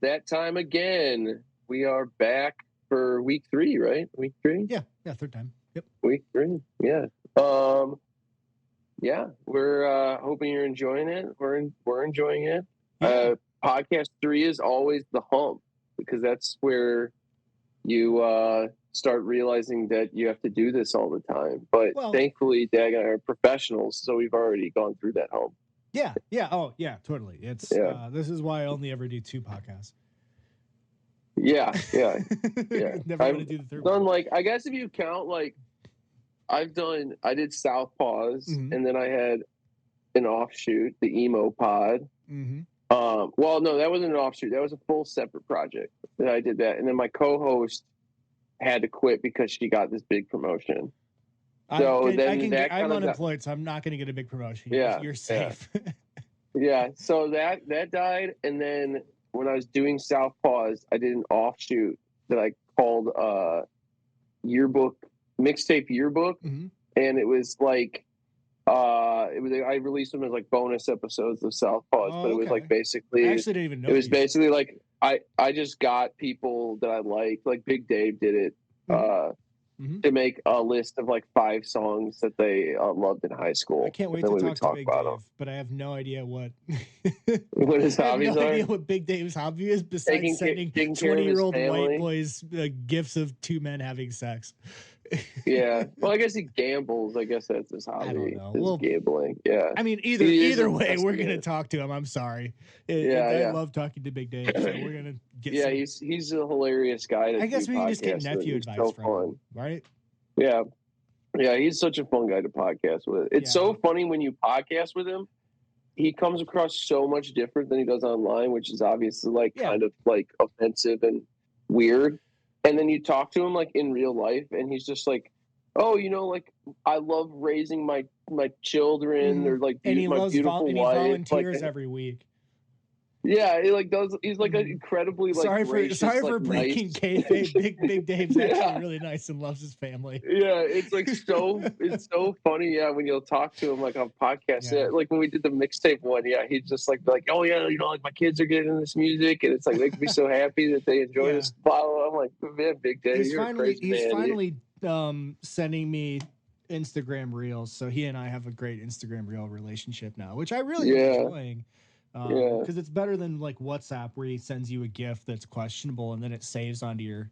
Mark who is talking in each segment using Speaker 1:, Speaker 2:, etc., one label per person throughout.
Speaker 1: that time again. We are back for week 3, right? Week 3?
Speaker 2: Yeah, third time. Yep.
Speaker 1: Week 3, yeah. Yeah, we're hoping you're enjoying it. We're enjoying it.
Speaker 2: Yeah.
Speaker 1: Podcast 3 is always the hump, because that's where you start realizing that you have to do this all the time. But thankfully, Dag and I are professionals, so we've already gone through that hump.
Speaker 2: Yeah. Oh, yeah, totally. It's this is why I only ever do 2 podcasts.
Speaker 1: Yeah.
Speaker 2: Never want to do the third one.
Speaker 1: Like, I guess if you count, like, I did Southpaws, and then I had an offshoot, the emo pod. Well, no, that wasn't an offshoot. That was a full separate project that I did that. And then my co-host had to quit because she got this big promotion. So
Speaker 2: I'm unemployed, so I'm not going to get a big promotion.
Speaker 1: Yeah,
Speaker 2: you're safe.
Speaker 1: Yeah. So that died. And then when I was doing Southpaws, I did an offshoot that I called mixtape yearbook. And it was like, I released them as like bonus episodes of Southpaws, but it was like basically,
Speaker 2: I actually didn't even know.
Speaker 1: It was basically like I just got people that I like Big Dave did it to make a list of like 5 songs that they loved in high school.
Speaker 2: I can't wait to talk to Big Dave, but I have no idea what
Speaker 1: his hobbies are.
Speaker 2: I have no idea what Big Dave's hobby is besides sending 20-year-old white boys gifts of 2 men having sex.
Speaker 1: Yeah, well, I guess he gambles. I guess that's his hobby.
Speaker 2: I don't know.
Speaker 1: Gambling. Yeah.
Speaker 2: I mean, either way, we're gonna talk to him. I'm sorry. I love talking to Big Dave, so we're gonna get.
Speaker 1: Yeah, he's a hilarious guy.
Speaker 2: I guess we can just get nephew advice from him, right?
Speaker 1: Yeah, he's such a fun guy to podcast with. It's so funny when you podcast with him. He comes across so much different than he does online, which is obviously like kind of like offensive and weird. And then you talk to him like in real life, and he's just like, "Oh, like I love raising my children, or like
Speaker 2: and he
Speaker 1: my
Speaker 2: loves
Speaker 1: beautiful
Speaker 2: and
Speaker 1: wife."
Speaker 2: He volunteers every week.
Speaker 1: Yeah, he like does. He's like an incredibly like.
Speaker 2: Sorry for breaking kayfabe. Big Dave's actually really nice and loves his family.
Speaker 1: Yeah, it's like it's so funny. Yeah, when you'll talk to him like on podcasts, like when we did the mixtape one, he's just like, "Oh yeah, like my kids are getting this music, and it's like makes me so happy that they enjoy this." Blah. I'm like, man, Big Dave, you're a crazy man. He's
Speaker 2: finally sending me Instagram reels, so he and I have a great Instagram reel relationship now, which I really am enjoying. Because it's better than like WhatsApp, where he sends you a GIF that's questionable and then it saves onto your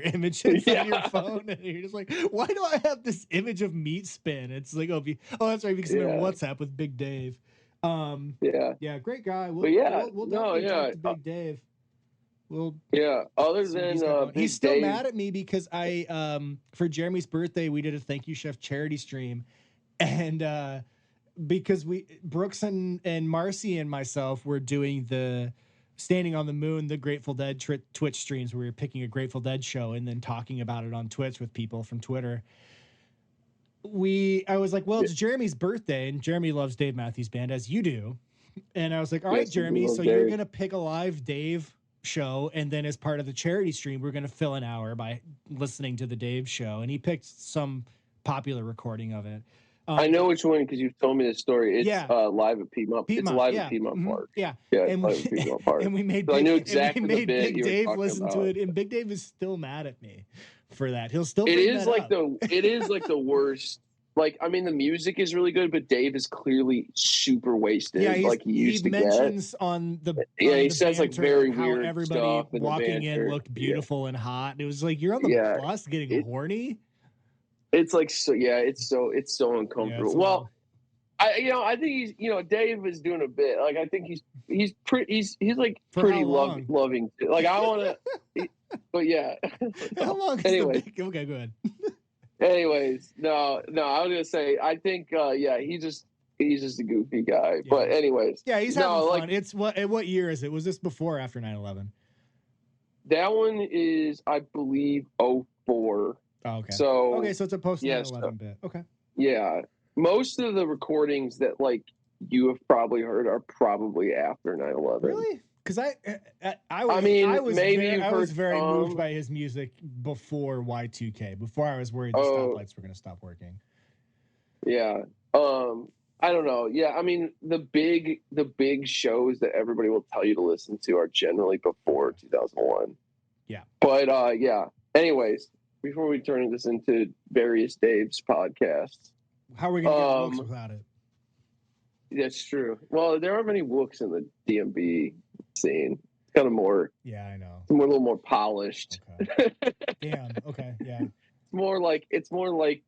Speaker 2: images on your phone, and you're just like, why do I have this image of meat spin? It's like, oh that's right, because I'm in WhatsApp with Big Dave. Great guy. We'll definitely talk to Big Dave.
Speaker 1: Other than
Speaker 2: he's still mad at me because I for Jeremy's birthday we did a thank you chef charity stream, and because Brooks and Marcy and myself were doing the Standing on the Moon, the Grateful Dead Twitch streams, where we were picking a Grateful Dead show and then talking about it on Twitch with people from Twitter. I was like, well, it's Jeremy's birthday, and Jeremy loves Dave Matthews Band, as you do. And I was like, all right, Jeremy, so you're going to pick a live Dave show, and then as part of the charity stream, we're going to fill an hour by listening to the Dave show. And he picked some popular recording of it.
Speaker 1: I know which one, because you've told me this story. It's live at Piedmont. It's live at Piedmont Park.
Speaker 2: And we made
Speaker 1: I knew exactly
Speaker 2: Big Dave listen to it, and Big Dave is still mad at me for that. He'll still. It is like
Speaker 1: the worst. Like, I mean, the music is really good, but Dave is clearly super wasted.
Speaker 2: Yeah,
Speaker 1: like he used to
Speaker 2: mentions on the
Speaker 1: he says like very weird
Speaker 2: everybody
Speaker 1: stuff.
Speaker 2: Walking in looked beautiful and hot. It was like, you're on the bus getting horny.
Speaker 1: It's like it's so uncomfortable. Well, I think he's Dave is doing a bit. Like, I think he's like pretty loving. Like, I want to, but yeah.
Speaker 2: How long? Anyway, okay, go ahead.
Speaker 1: Anyways, no, I was gonna say, I think he's just a goofy guy. Yeah. But anyways,
Speaker 2: he's having fun. It's what year is it? Was this before or after 9/11?
Speaker 1: That one is, I believe, 2004.
Speaker 2: Oh, okay.
Speaker 1: So
Speaker 2: it's a post 9/11 bit. Okay.
Speaker 1: Yeah, most of the recordings that like you have probably heard are probably after 9/11.
Speaker 2: Really? Because I was very moved by his music before Y2K. Before I was worried the stoplights were going to stop working.
Speaker 1: Yeah. I don't know. Yeah, I mean the big shows that everybody will tell you to listen to are generally before 2001.
Speaker 2: Yeah.
Speaker 1: But yeah. Anyways, before we turn this into various Dave's podcasts,
Speaker 2: how are we gonna get looks without it?
Speaker 1: That's true. Well, there aren't many Wooks in the DMB scene. It's kind of more.
Speaker 2: Yeah, I know.
Speaker 1: It's more a little more polished.
Speaker 2: Okay. Damn. Okay. Yeah.
Speaker 1: It's more like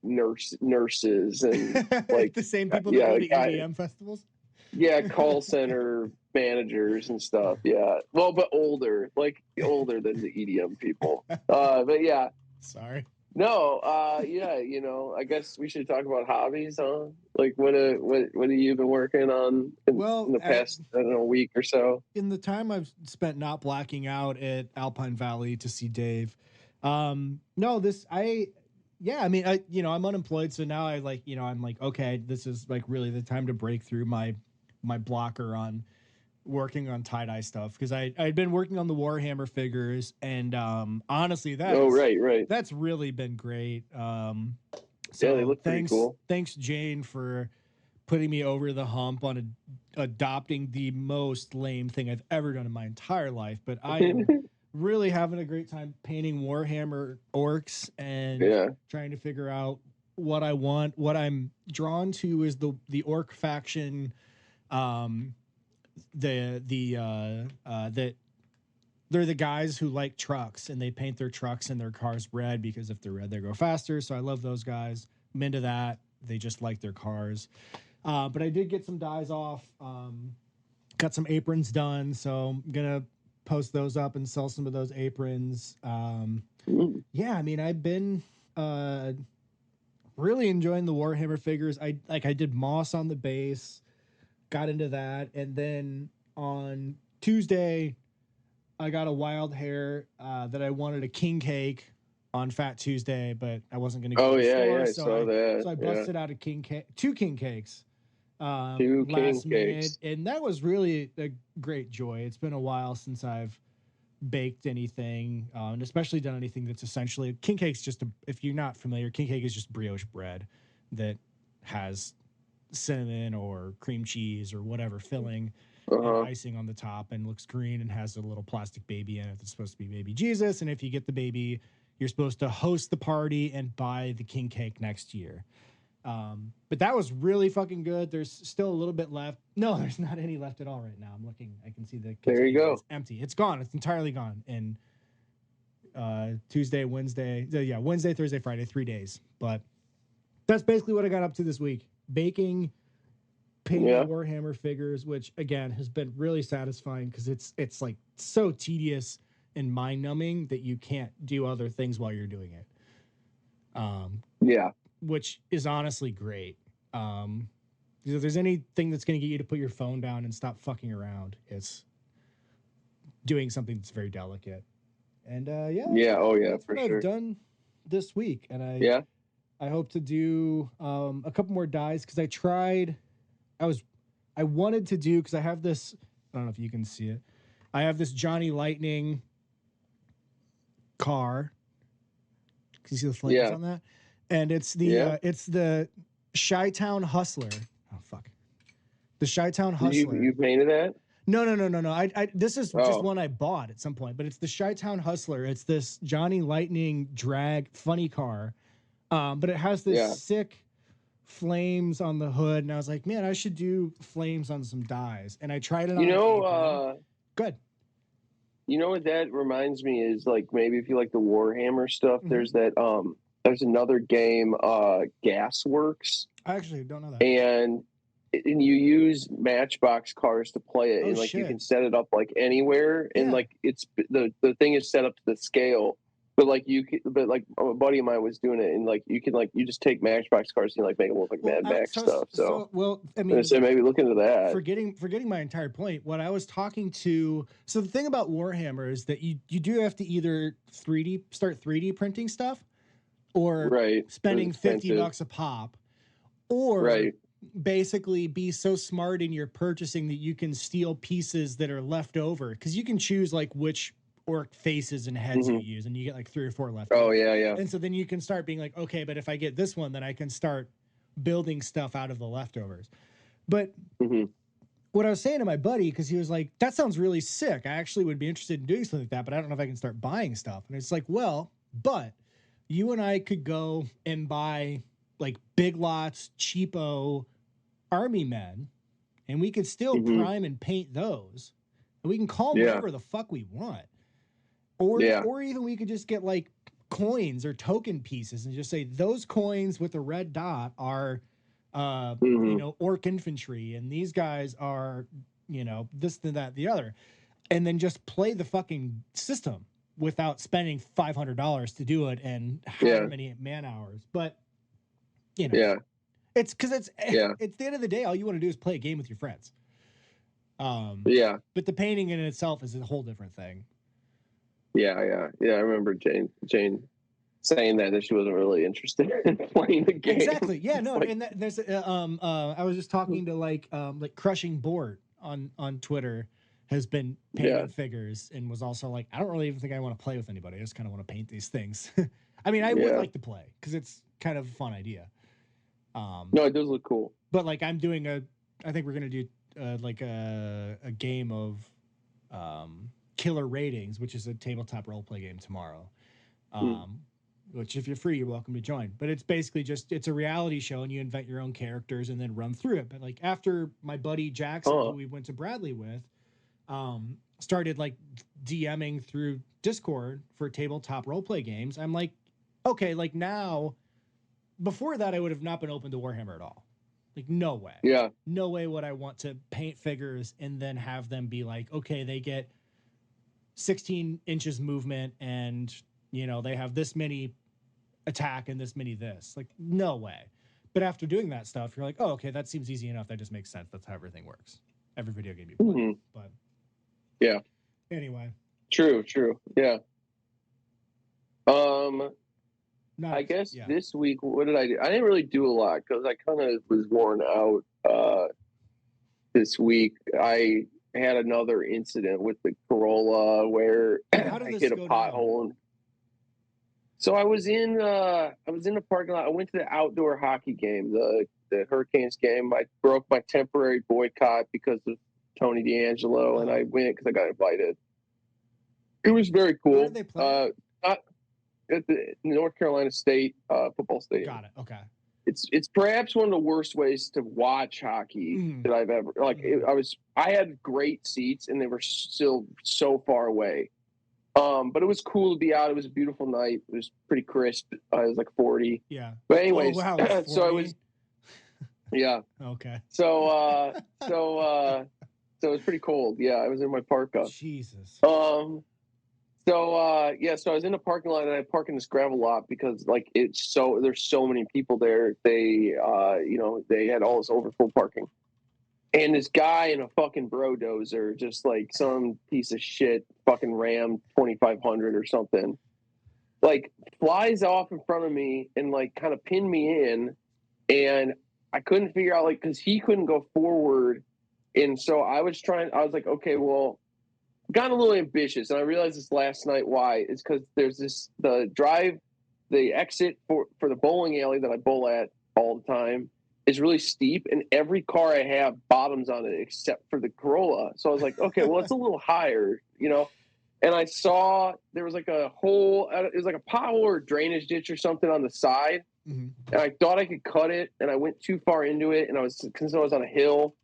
Speaker 1: nurses and like
Speaker 2: the same people that go to EDM festivals.
Speaker 1: Yeah, call center managers and stuff. Yeah, well, but older than the EDM people. But yeah.
Speaker 2: Sorry.
Speaker 1: No, yeah, I guess we should talk about hobbies, huh? Like, what have you been working on in the past, I don't know, week or so?
Speaker 2: In the time I've spent not blacking out at Alpine Valley to see Dave, I'm unemployed, so now I'm like, okay, this is like really the time to break through my blocker on working on tie-dye stuff, because I'd been working on the Warhammer figures, and honestly that's really been great. So
Speaker 1: they look pretty cool.
Speaker 2: Thanks Jane for putting me over the hump on adopting the most lame thing I've ever done in my entire life, but I am really having a great time painting Warhammer orcs and trying to figure out what I want. What I'm drawn to is the orc faction. That they're the guys who like trucks, and they paint their trucks and their cars red, because if they're red, they go faster. So I love those guys. I'm into that. They just like their cars. But I did get some dyes off. Got some aprons done, so I'm gonna post those up and sell some of those aprons. Yeah, I mean, I've been really enjoying the Warhammer figures. I did moss on the base. Got into that, and then on Tuesday I got a wild hair that I wanted a king cake on Fat Tuesday, but I wasn't going to go to the store, so I busted out a two king cakes last minute, and that was really a great joy. It's been a while since I've baked anything, and especially done anything that's essentially king cake's just if you're not familiar, king cake is just brioche bread that has cinnamon or cream cheese or whatever filling and icing on the top, and looks green and has a little plastic baby in it that's supposed to be baby Jesus. And if you get the baby, you're supposed to host the party and buy the king cake next year. But that was really fucking good. There's still a little bit left. No, there's not any left at all right now. I'm looking. I can see the
Speaker 1: there you go.
Speaker 2: It's empty. It's gone. It's entirely gone. And Tuesday, Wednesday, Thursday, Friday, 3 days. But that's basically what I got up to this week. Baking, painting Warhammer figures, which again has been really satisfying, because it's like so tedious and mind numbing that you can't do other things while you're doing it. Which is honestly great. Because if there's anything that's going to get you to put your phone down and stop fucking around, it's doing something that's very delicate. And that's for sure. I've done this week, and I hope to do a couple more dyes, because I wanted to do, because I have this, I don't know if you can see it. I have this Johnny Lightning car. Can you see the flames on that? And it's the Chi-Town Hustler. Oh fuck. The Chi-Town Hustler.
Speaker 1: You painted that?
Speaker 2: No. I this is just one I bought at some point, but it's the Chi-Town Hustler. It's this Johnny Lightning drag funny car. But it has this sick flames on the hood, and I was like, man, I should do flames on some dyes. And I tried it on. Good.
Speaker 1: You know what that reminds me is, like, maybe if you like the Warhammer stuff, there's that there's another game, Gasworks.
Speaker 2: I actually don't know that.
Speaker 1: And you use Matchbox cars to play it, and like you can set it up like anywhere, and like it's the thing is set up to the scale. But like a buddy of mine was doing it, and like you just take Matchbox cars and like make them look like Mad Max stuff. So I mean, so maybe look into that.
Speaker 2: Forgetting my entire point. What I was talking to, so the thing about Warhammer is that you do have to either start 3D printing stuff, or spending $50 a pop, or basically be so smart in your purchasing that you can steal pieces that are left over, because you can choose like which orc faces and heads you use, and you get like 3 or 4 left.
Speaker 1: Oh yeah.
Speaker 2: And so then you can start being like, okay, but if I get this one, then I can start building stuff out of the leftovers. But
Speaker 1: mm-hmm.
Speaker 2: what I was saying to my buddy, because he was like, that sounds really sick. I actually would be interested in doing something like that, but I don't know if I can start buying stuff. And it's like, well, but you and I could go and buy like Big Lots, cheapo army men, and we could still prime and paint those. And we can call them whatever the fuck we want. Or even we could just get like coins or token pieces and just say those coins with the red dot are you know, orc infantry, and these guys are, you know, this, that, the other, and then just play the fucking system without spending $500 to do it and however many man hours. But you know, it's because it's the end of the day, all you want to do is play a game with your friends. But the painting in itself is a whole different thing.
Speaker 1: I remember Jane saying that she wasn't really interested in playing the game.
Speaker 2: Exactly. Yeah. No. Like, and there's I was just talking to like Crushing Board on Twitter has been painting figures and was also like, I don't really even think I want to play with anybody. I just kind of want to paint these things. I mean, I would like to play because it's kind of a fun idea.
Speaker 1: No, it does look cool.
Speaker 2: But like, I think we're gonna do like a game of Killer Ratings, which is a tabletop role play game tomorrow. Which if you're free, you're welcome to join. But it's basically just, it's a reality show and you invent your own characters and then run through it. But like after my buddy Jackson, who we went to Bradley with, started like DMing through Discord for tabletop roleplay games, I'm like, okay, like now, before that, I would have not been open to Warhammer at all. Like, no way.
Speaker 1: Yeah.
Speaker 2: No way would I want to paint figures and then have them be like, okay, they get 16 inches movement and, you know, they have this many attack and this many this. Like, no way. But after doing that stuff, you're like, oh, okay, that seems easy enough. That just makes sense. That's how everything works. Every video game you play. But
Speaker 1: yeah.
Speaker 2: Anyway.
Speaker 1: True. Yeah. I guess this week, what did I do? I didn't really do a lot because I kind of was worn out this week. I had another incident with the Corolla where I hit a pothole. So I was in the parking lot. I went to the outdoor hockey game, the Hurricanes game. I broke my temporary boycott because of Tony D'Angelo, and I went because I got invited. It was very cool.
Speaker 2: Where did they play?
Speaker 1: At the North Carolina State football stadium.
Speaker 2: Got it. Okay.
Speaker 1: It's perhaps one of the worst ways to watch hockey that I've ever I had great seats and they were still so far away. But it was cool to be out. It was a beautiful night. It was pretty crisp. It was like 40.
Speaker 2: Yeah.
Speaker 1: But anyways,
Speaker 2: oh, wow,
Speaker 1: so I was. Yeah.
Speaker 2: Okay.
Speaker 1: So it was pretty cold. Yeah, I was in my parka.
Speaker 2: Jesus.
Speaker 1: So I was in the parking lot and I parked in this gravel lot because like there's so many people there. They they had all this overfull parking. And this guy in a fucking brodozer, just like some piece of shit, fucking Ram 2500 or something, like flies off in front of me and like kind of pinned me in. And I couldn't figure out, like, because he couldn't go forward. And so I was like, okay, well, got a little ambitious. And I realized this last night why. It's because there's the exit for the bowling alley that I bowl at all the time is really steep, and every car I have bottoms on it except for the Corolla. So I was like, okay, well, it's a little higher, you know? And I saw there was like a hole, it was like a pothole or drainage ditch or something on the side. And I thought I could cut it, and I went too far into it, and because I was on a hill,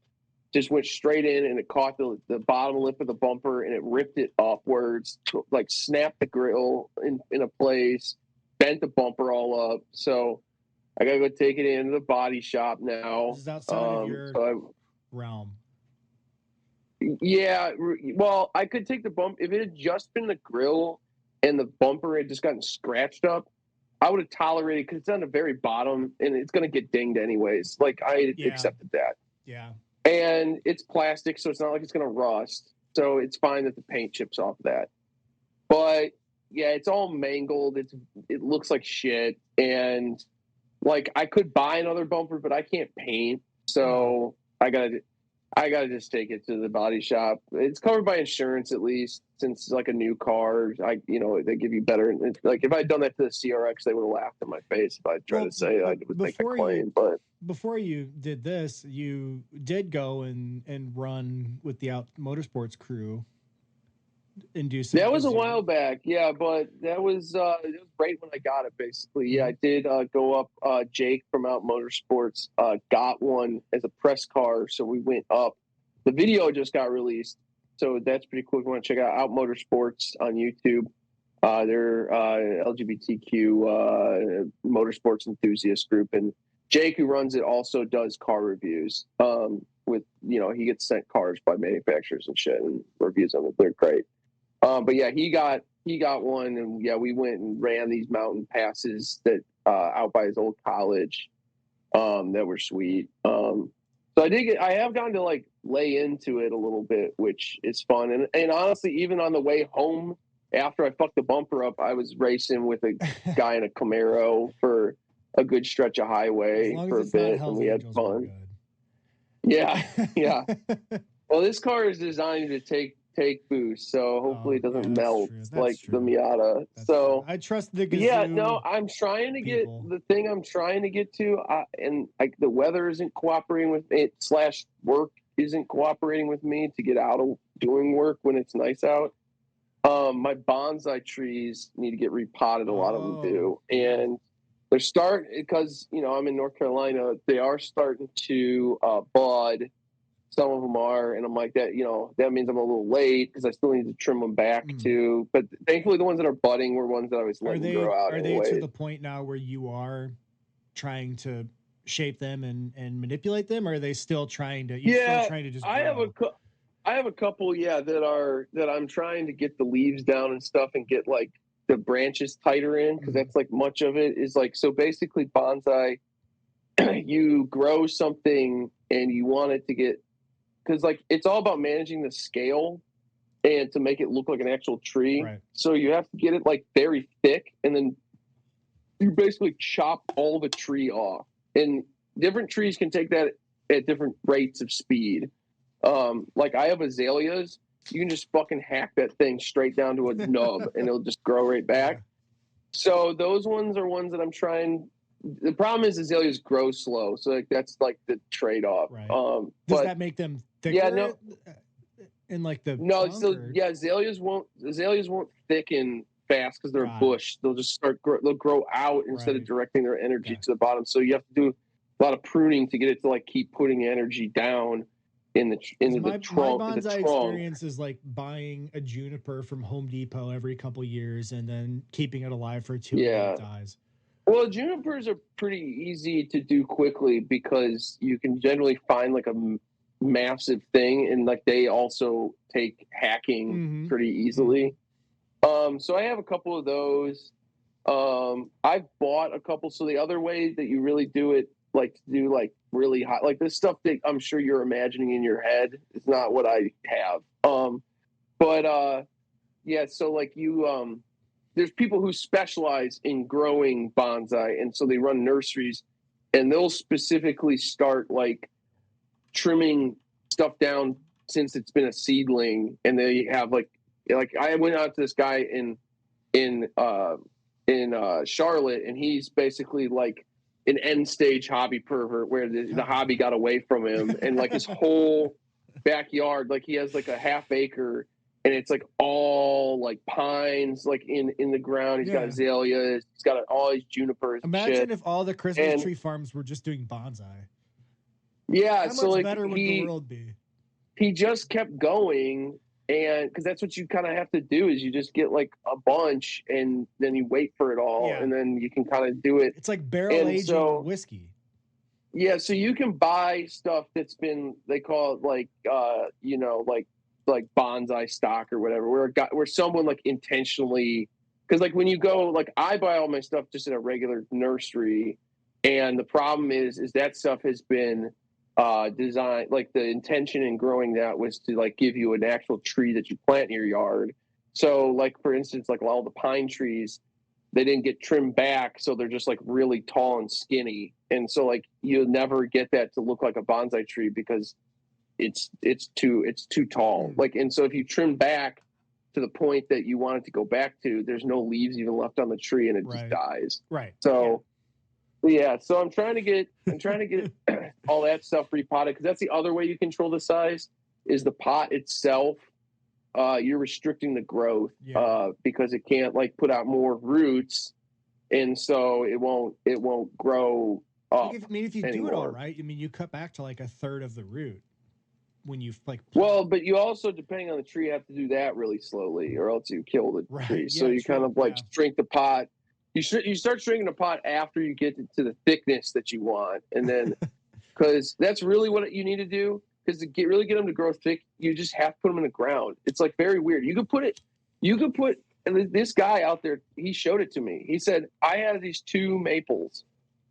Speaker 1: just went straight in, and it caught the bottom lip of the bumper, and it ripped it upwards, like snapped the grill in a place, bent the bumper all up. So I gotta go take it into the body shop now.
Speaker 2: This is outside of your realm.
Speaker 1: Yeah, well, I could take the bump if it had just been the grill and the bumper had just gotten scratched up. I would have tolerated because it's on the very bottom and it's gonna get dinged anyways. Like I accepted that.
Speaker 2: Yeah.
Speaker 1: And it's plastic, so it's not like it's gonna rust. So it's fine that the paint chips off that. But yeah, it's all mangled. It looks like shit, and like I could buy another bumper, but I can't paint. So I I gotta just take it to the body shop. It's covered by insurance at least, since it's like a new car. They give you better. Like if I'd done that to the CRX, they would have laughed in my face if I'd try to say I would make a claim. But
Speaker 2: before you did this, you did go and run with the Out Motorsports crew and do some.
Speaker 1: That was a while back, yeah, but it was right when I got it, basically. Yeah, I did go up. Jake from Out Motorsports got one as a press car, so we went up. The video just got released, so that's pretty cool. If you want to check out Motorsports on YouTube, they're LGBTQ motorsports enthusiast group, and Jake, who runs it, also does car reviews. He gets sent cars by manufacturers and shit, and reviews them. They're great. But yeah, he got one, and yeah, we went and ran these mountain passes that out by his old college that were sweet. So I have gotten to like lay into it a little bit, which is fun. And honestly, even on the way home after I fucked the bumper up, I was racing with a guy in a Camaro for a good stretch of highway for a bit, and we had fun. Yeah, yeah. Well, this car is designed to take boost, so hopefully it doesn't melt like the Miata. So
Speaker 2: I trust the Gazoo.
Speaker 1: Yeah, no, I'm trying to get the thing I'm trying to get to, and like the weather isn't cooperating with it / work isn't cooperating with me to get out of doing work when it's nice out. My bonsai trees need to get repotted. A lot of them do, and they're starting because I'm in North Carolina. They are starting to bud. Some of them are, and I'm like that. That means I'm a little late because I still need to trim them back too. But thankfully, the ones that are budding were ones that I was letting grow out.
Speaker 2: Are they to the point now where you are trying to shape them and manipulate them, or are they still trying to? Still trying to just.
Speaker 1: I have a couple, that I'm trying to get the leaves down and stuff, and get like the branches tighter in, because that's like much of it is like, so basically bonsai. You grow something and you want it to get. Because like it's all about managing the scale and to make it look like an actual tree.
Speaker 2: Right.
Speaker 1: So you have to get it like very thick, and then you basically chop all the tree off. And different trees can take that at different rates of speed. Like I have azaleas, you can just fucking hack that thing straight down to a nub and it'll just grow right back. So those ones are ones that I'm trying. The problem is azaleas grow slow, so like that's like the trade-off.
Speaker 2: Right. Does that make them thicker?
Speaker 1: Yeah, no.
Speaker 2: In like the
Speaker 1: azaleas won't thicken fast because they're a bush. They'll just they'll grow out instead of directing their energy to the bottom. So you have to do a lot of pruning to get it to like keep putting energy down into the trunk.
Speaker 2: My bonsai experience is like buying a juniper from Home Depot every couple years and then keeping it alive for 2 years. It dies.
Speaker 1: Well, junipers are pretty easy to do quickly because you can generally find like a massive thing, and like they also take hacking pretty easily. So I have a couple of those. I've bought a couple. So the other way that you really do it, like to do like really hot, like this stuff that I'm sure you're imagining in your head is not what I have. So like you there's people who specialize in growing bonsai, and so they run nurseries, and they'll specifically start like trimming stuff down since it's been a seedling, and they have like I went out to this guy in Charlotte, and he's basically like an end stage hobby pervert where the hobby got away from him, and like his whole backyard, like he has like a half acre. And it's like all like pines, like in the ground. He's got azaleas. He's got all these junipers.
Speaker 2: Imagine if all the Christmas tree farms were just doing bonsai.
Speaker 1: Yeah,
Speaker 2: how much better would the world be?
Speaker 1: He just kept going, and because that's what you kind of have to do is you just get like a bunch, and then you wait for it all, and then you can kind of do it.
Speaker 2: It's like barrel aging whiskey.
Speaker 1: Yeah, so you can buy stuff that's been, they call it like bonsai stock or whatever, where someone like intentionally, because like when you go, like I buy all my stuff just in a regular nursery, and the problem is that stuff has been designed, like the intention in growing that was to like give you an actual tree that you plant in your yard. So like for instance, like all the pine trees, they didn't get trimmed back, so they're just like really tall and skinny, and so like you'll never get that to look like a bonsai tree because it's too tall. Like, and so if you trim back to the point that you want it to go back to, there's no leaves even left on the tree, and it just dies.
Speaker 2: Right.
Speaker 1: So so I'm trying to get all that stuff repotted, because that's the other way you control the size is the pot itself. You're restricting the growth because it can't like put out more roots, and so it won't grow up.
Speaker 2: If you do it all right, I mean, you cut back to like a third of the root when you like.
Speaker 1: Well, but you also, depending on the tree, have to do that really slowly, or else you kill the tree. So you kind of like shrink the pot. You start shrinking the pot after you get to the thickness that you want, and then because that's really what you need to do. Because to really get them to grow thick, you just have to put them in the ground. It's like very weird. You could put, and this guy out there, he showed it to me. He said, I had these 2 maples,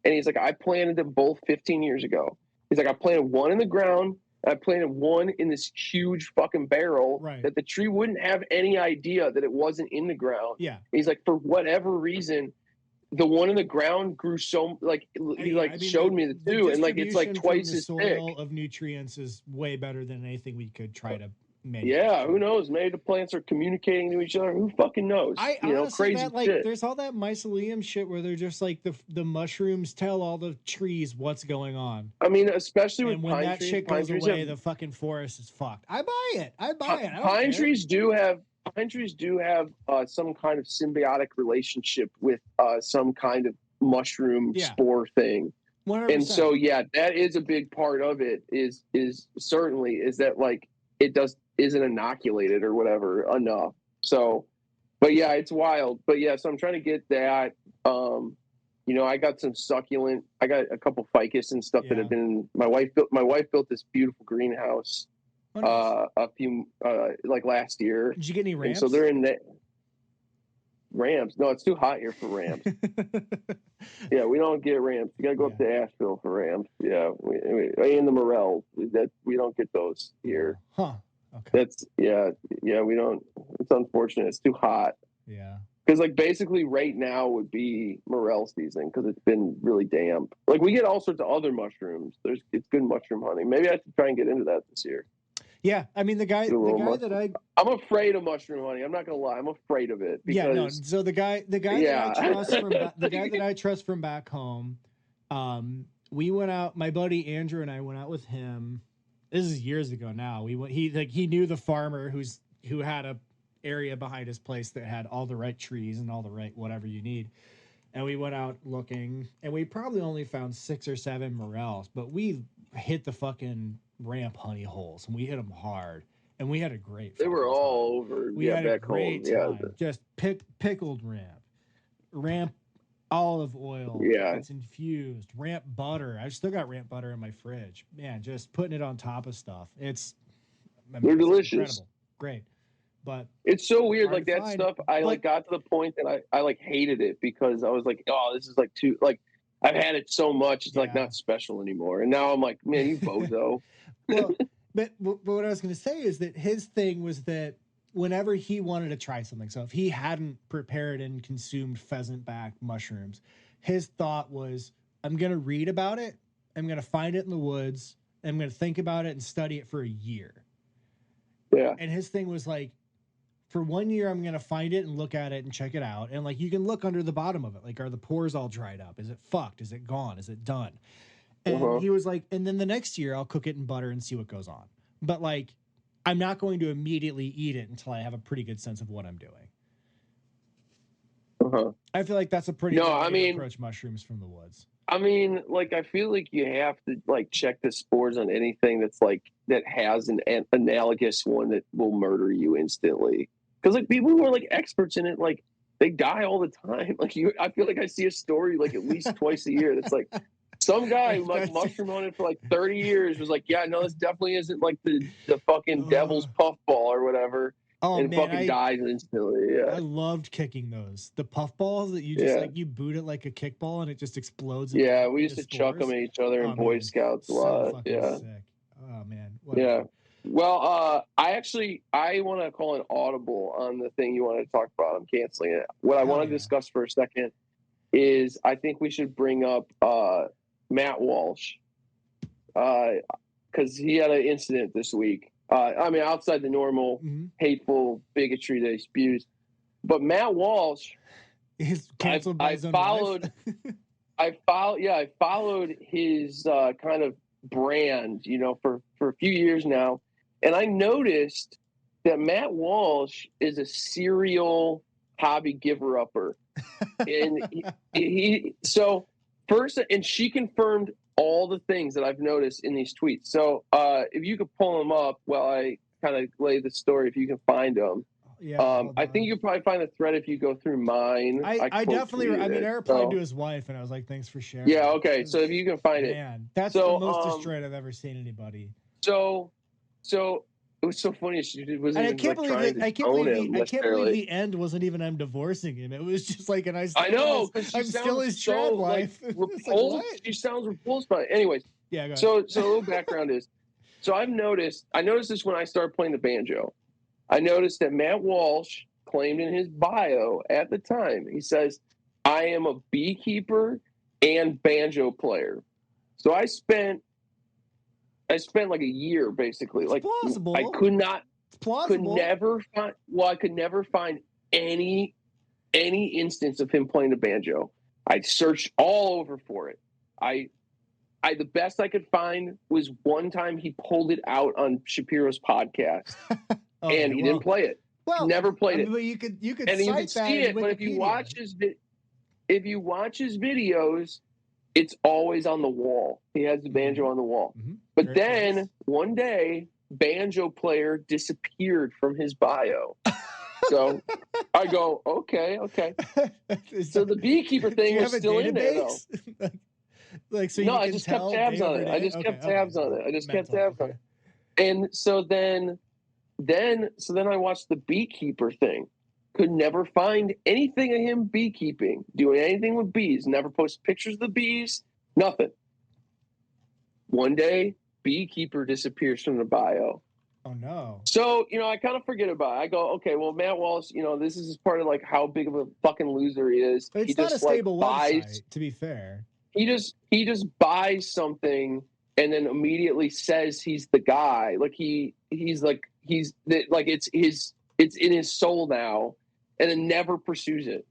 Speaker 1: and he's like, I planted them both 15 years ago. He's like, I planted one in the ground, and I planted one in this huge fucking barrel that the tree wouldn't have any idea that it wasn't in the ground.
Speaker 2: Yeah.
Speaker 1: He's like, for whatever reason, the one in the ground grew so like he showed me the 2, and like it's like twice as thick.
Speaker 2: Soil of nutrients is way better than anything we could try to make.
Speaker 1: Yeah, who knows? Maybe the plants are communicating to each other. Who fucking knows? Crazy shit.
Speaker 2: There's all that mycelium shit where they're just like the mushrooms tell all the trees what's going on.
Speaker 1: I mean, especially with
Speaker 2: when that shit goes away, the fucking forest is fucked. I buy it. Pine
Speaker 1: trees do have some kind of symbiotic relationship with some kind of mushroom spore thing. 100%. And so that is a big part of it is certainly is that like it isn't inoculated or whatever enough. So but it's wild. But so I'm trying to get that. I got some succulent, I got a couple ficus and stuff that have been my wife built this beautiful greenhouse a few like last year.
Speaker 2: Did you get any ramps?
Speaker 1: And so they're in that ramps. No, it's too hot here for ramps. We don't get ramps. You gotta go up to Nashville for ramps. In the Morels, that we don't get those here.
Speaker 2: Okay.
Speaker 1: That's we don't. It's unfortunate. It's too hot.
Speaker 2: Yeah.
Speaker 1: Because like basically right now would be morel season because it's been really damp. Like we get all sorts of other mushrooms. It's good mushroom hunting. Maybe I should try and get into that this year.
Speaker 2: Yeah, I mean the guy
Speaker 1: I'm afraid of mushroom hunting. I'm not gonna lie, I'm afraid of it. Because,
Speaker 2: So the guy that I trust from back home, we went out. My buddy Andrew and I went out with him. This is years ago now. He knew the farmer who had a area behind his place that had all the right trees and all the right whatever you need. And we went out looking, and we probably only found 6 or 7 morels, but we hit the fucking ramp honey holes, and we hit them hard, and we had a great
Speaker 1: they were all over.
Speaker 2: We had a great time. Just pickled ramp olive oil. It's infused ramp butter. I still got ramp butter in my fridge. Man, just putting it on top of stuff.
Speaker 1: They're delicious.
Speaker 2: Incredible. Great. But
Speaker 1: it's so weird, like that stuff. I got to the point that I like hated it because I was like, oh, this is like too like I've had it so much, it's like not special anymore. And now I'm like, man, you bozo.
Speaker 2: But what I was going to say is that his thing was that whenever he wanted to try something, so if he hadn't prepared and consumed pheasant back mushrooms, his thought was, I'm going to read about it, I'm going to find it in the woods, and I'm going to think about it and study it for a year.
Speaker 1: Yeah.
Speaker 2: And his thing was like, for 1 year, I'm going to find it and look at it and check it out. And like, you can look under the bottom of it. Like, are the pores all dried up? Is it fucked? Is it gone? Is it done? And he was like, and then the next year I'll cook it in butter and see what goes on. But like, I'm not going to immediately eat it until I have a pretty good sense of what I'm doing. I feel like that's a pretty good way to approach mushrooms from the woods.
Speaker 1: I mean, like, I feel like you have to like check the spores on anything that's like that has an analogous one that will murder you instantly. Because like people who are like experts in it, like they die all the time. Like I feel like I see a story like at least twice a year that's like some guy who like mushroom hunted for like 30 years was like, yeah, no, this definitely isn't like the fucking devil's puffball or whatever.
Speaker 2: Oh,
Speaker 1: and
Speaker 2: man,
Speaker 1: fucking dies instantly. Yeah,
Speaker 2: I loved kicking those. The puffballs that you just like you boot it like a kickball and it just explodes.
Speaker 1: Yeah, we used to chuck them at each other in Boy Scouts a lot. Yeah.
Speaker 2: Sick. Oh man.
Speaker 1: Whatever. Yeah. Well, I want to call an audible on the thing you wanted to talk about. I'm canceling it. What I want to discuss for a second is I think we should bring up Matt Walsh. because he had an incident this week. I mean, outside the normal hateful bigotry that he spews. But Matt Walsh,
Speaker 2: he's canceled by his own
Speaker 1: followed.
Speaker 2: wife.
Speaker 1: I followed his kind of brand, you know, for a few years now, and I noticed that Matt Walsh is a serial hobby giver upper, and he so first, and she confirmed all the things that I've noticed in these tweets. So if you could pull them up while I kind of lay the story, if you can find them.
Speaker 2: Yeah,
Speaker 1: I think you'll probably find the thread if you go through mine.
Speaker 2: I definitely, I mean, I replied to his wife and I was like, thanks for sharing.
Speaker 1: Yeah, okay. So if you can find it.
Speaker 2: Man, that's the most destroyed I've ever seen anybody.
Speaker 1: So it was so funny. She wasn't even trying to own him.
Speaker 2: I can't believe the end wasn't even I'm divorcing him. It was just like, and I
Speaker 1: know,
Speaker 2: I'm still his trad wife.
Speaker 1: Repulsed. Like, she sounds repulsed by it. Anyways.
Speaker 2: Yeah, go ahead.
Speaker 1: So a little background is, so I noticed this when I started playing the banjo. I noticed that Matt Walsh claimed in his bio at the time, he says, I am a beekeeper and banjo player. So I spent like a year basically. Like
Speaker 2: plausible.
Speaker 1: I could never find any instance of him playing the banjo. I searched all over for it. The best I could find was one time he pulled it out on Shapiro's podcast. And he didn't play it. Well, never played it.
Speaker 2: But you could
Speaker 1: and you can see it. But if you watch his videos, it's always on the wall. He has the banjo on the wall. Mm-hmm. But very then nice. One day, banjo player disappeared from his bio. So I go, okay. So the beekeeper thing was still in there, though.
Speaker 2: Like, so
Speaker 1: no, I just kept tabs on it. I just kept tabs on it. And so then I watched the beekeeper thing. Could never find anything of him beekeeping, doing anything with bees. Never posted pictures of the bees. Nothing. One day, beekeeper disappears from the bio.
Speaker 2: Oh no.
Speaker 1: So, I kind of forget about it. I go, okay, well, Matt Walsh, this is part of like how big of a fucking loser he is.
Speaker 2: But it's not a stable website, to be fair.
Speaker 1: He just buys something and then immediately says he's the guy. Like it's in his soul now, and then never pursues it.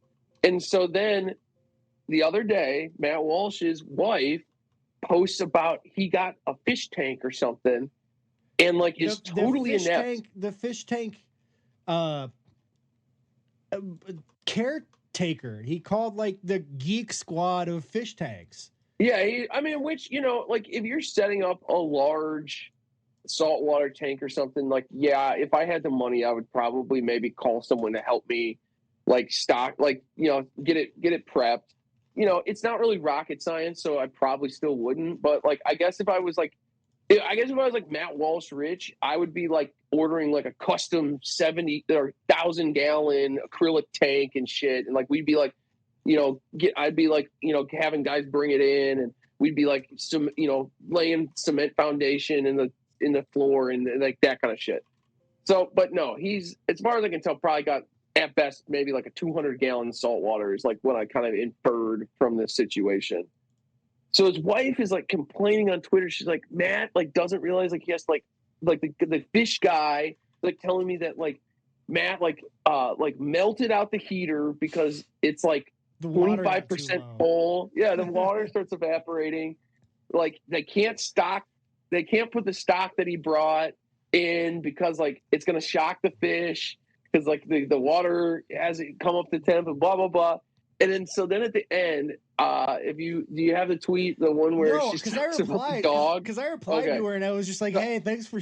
Speaker 1: And so then the other day, Matt Walsh's wife posts about he got a fish tank or something, and like is totally inept.
Speaker 2: The fish tank caretaker. He called like the geek squad of fish tanks.
Speaker 1: Yeah, like if you're setting up a large saltwater tank or something, like, yeah, if I had the money, I would probably maybe call someone to help me like stock, like, get it prepped. It's not really rocket science, so I probably still wouldn't. But like, I guess if I was like Matt Walsh rich, I would be like ordering like a custom 70 or 1,000 gallon acrylic tank and shit. And like, we'd be like, I'd be like, having guys bring it in, and we'd be like some, laying cement foundation in the floor and like that kind of shit. So, but no, he's, as far as I can tell, probably got at best maybe like a 200 gallon saltwater is like what I kind of inferred from this situation. So his wife is like complaining on Twitter. She's like, Matt like doesn't realize like he has like the fish guy like telling me that like Matt like melted out the heater because it's like 25% full. Yeah, the water starts evaporating. Like they can't put the stock that he brought in because like it's gonna shock the fish because like the water hasn't come up to temp and blah blah blah. And then at the end, do you have the tweet, the one where she's talking about the dog?
Speaker 2: Because I replied to her and I was just like, hey, thanks for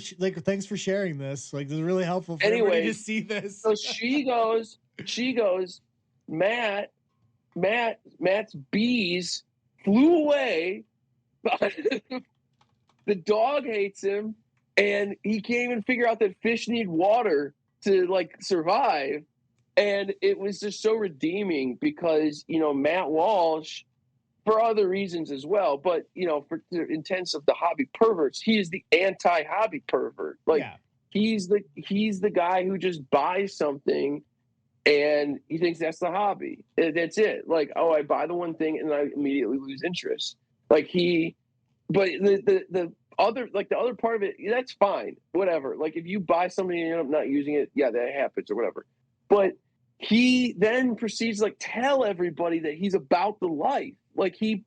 Speaker 2: sharing this. Like, this is really helpful for everybody to see this.
Speaker 1: So she goes, Matt's bees flew away. The dog hates him, and he can't even figure out that fish need water to like survive. And it was just so redeeming because, Matt Walsh, for other reasons as well, but, for the intents of the hobby perverts, he is the anti-hobby pervert. Like, he's the guy who just buys something and he thinks that's the hobby. That's it. Like, oh, I buy the one thing and I immediately lose interest. Like but the other part of it, that's fine, whatever. Like if you buy something and you end up not using it, yeah, that happens or whatever. But he then proceeds to like tell everybody that he's about the life. Like he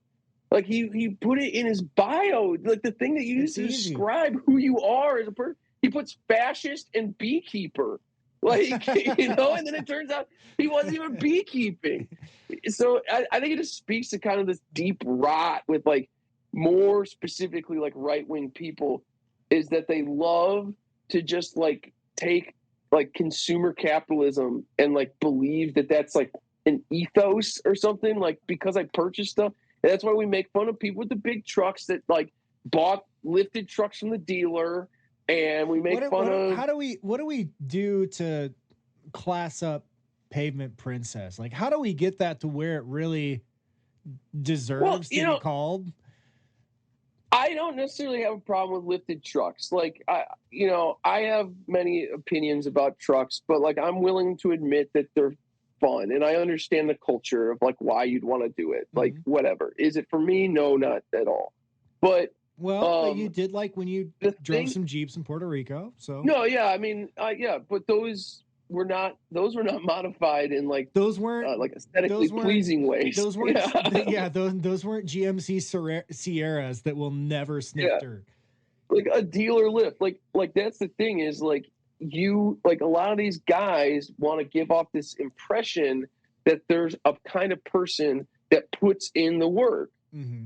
Speaker 1: put it in his bio, like the thing that you use to describe who you are as a person. He puts fascist and beekeeper, like and then it turns out he wasn't even beekeeping. So I think it just speaks to kind of this deep rot with like more specifically like right-wing people, is that they love to just like take like consumer capitalism and like believe that that's like an ethos or something, like because I purchased stuff. And that's why we make fun of people with the big trucks that like bought lifted trucks from the dealer, and we make fun of.
Speaker 2: What do we do to class up Pavement Princess? Like, how do we get that to where it really deserves to be called?
Speaker 1: I don't necessarily have a problem with lifted trucks. Like, I have many opinions about trucks, but like I'm willing to admit that they're fun, and I understand the culture of like why you'd want to do it. Like, whatever. Is it for me? No, not at all. But
Speaker 2: but you did like when you drove some Jeeps in Puerto Rico. So
Speaker 1: no, yeah, I mean, but those were not modified in like
Speaker 2: those weren't
Speaker 1: like aesthetically pleasing ways.
Speaker 2: Those weren't those weren't GMC Sierras that will never sniff dirt.
Speaker 1: Like a dealer lift, like that's the thing, is like you, like a lot of these guys want to give off this impression that there's a kind of person that puts in the work.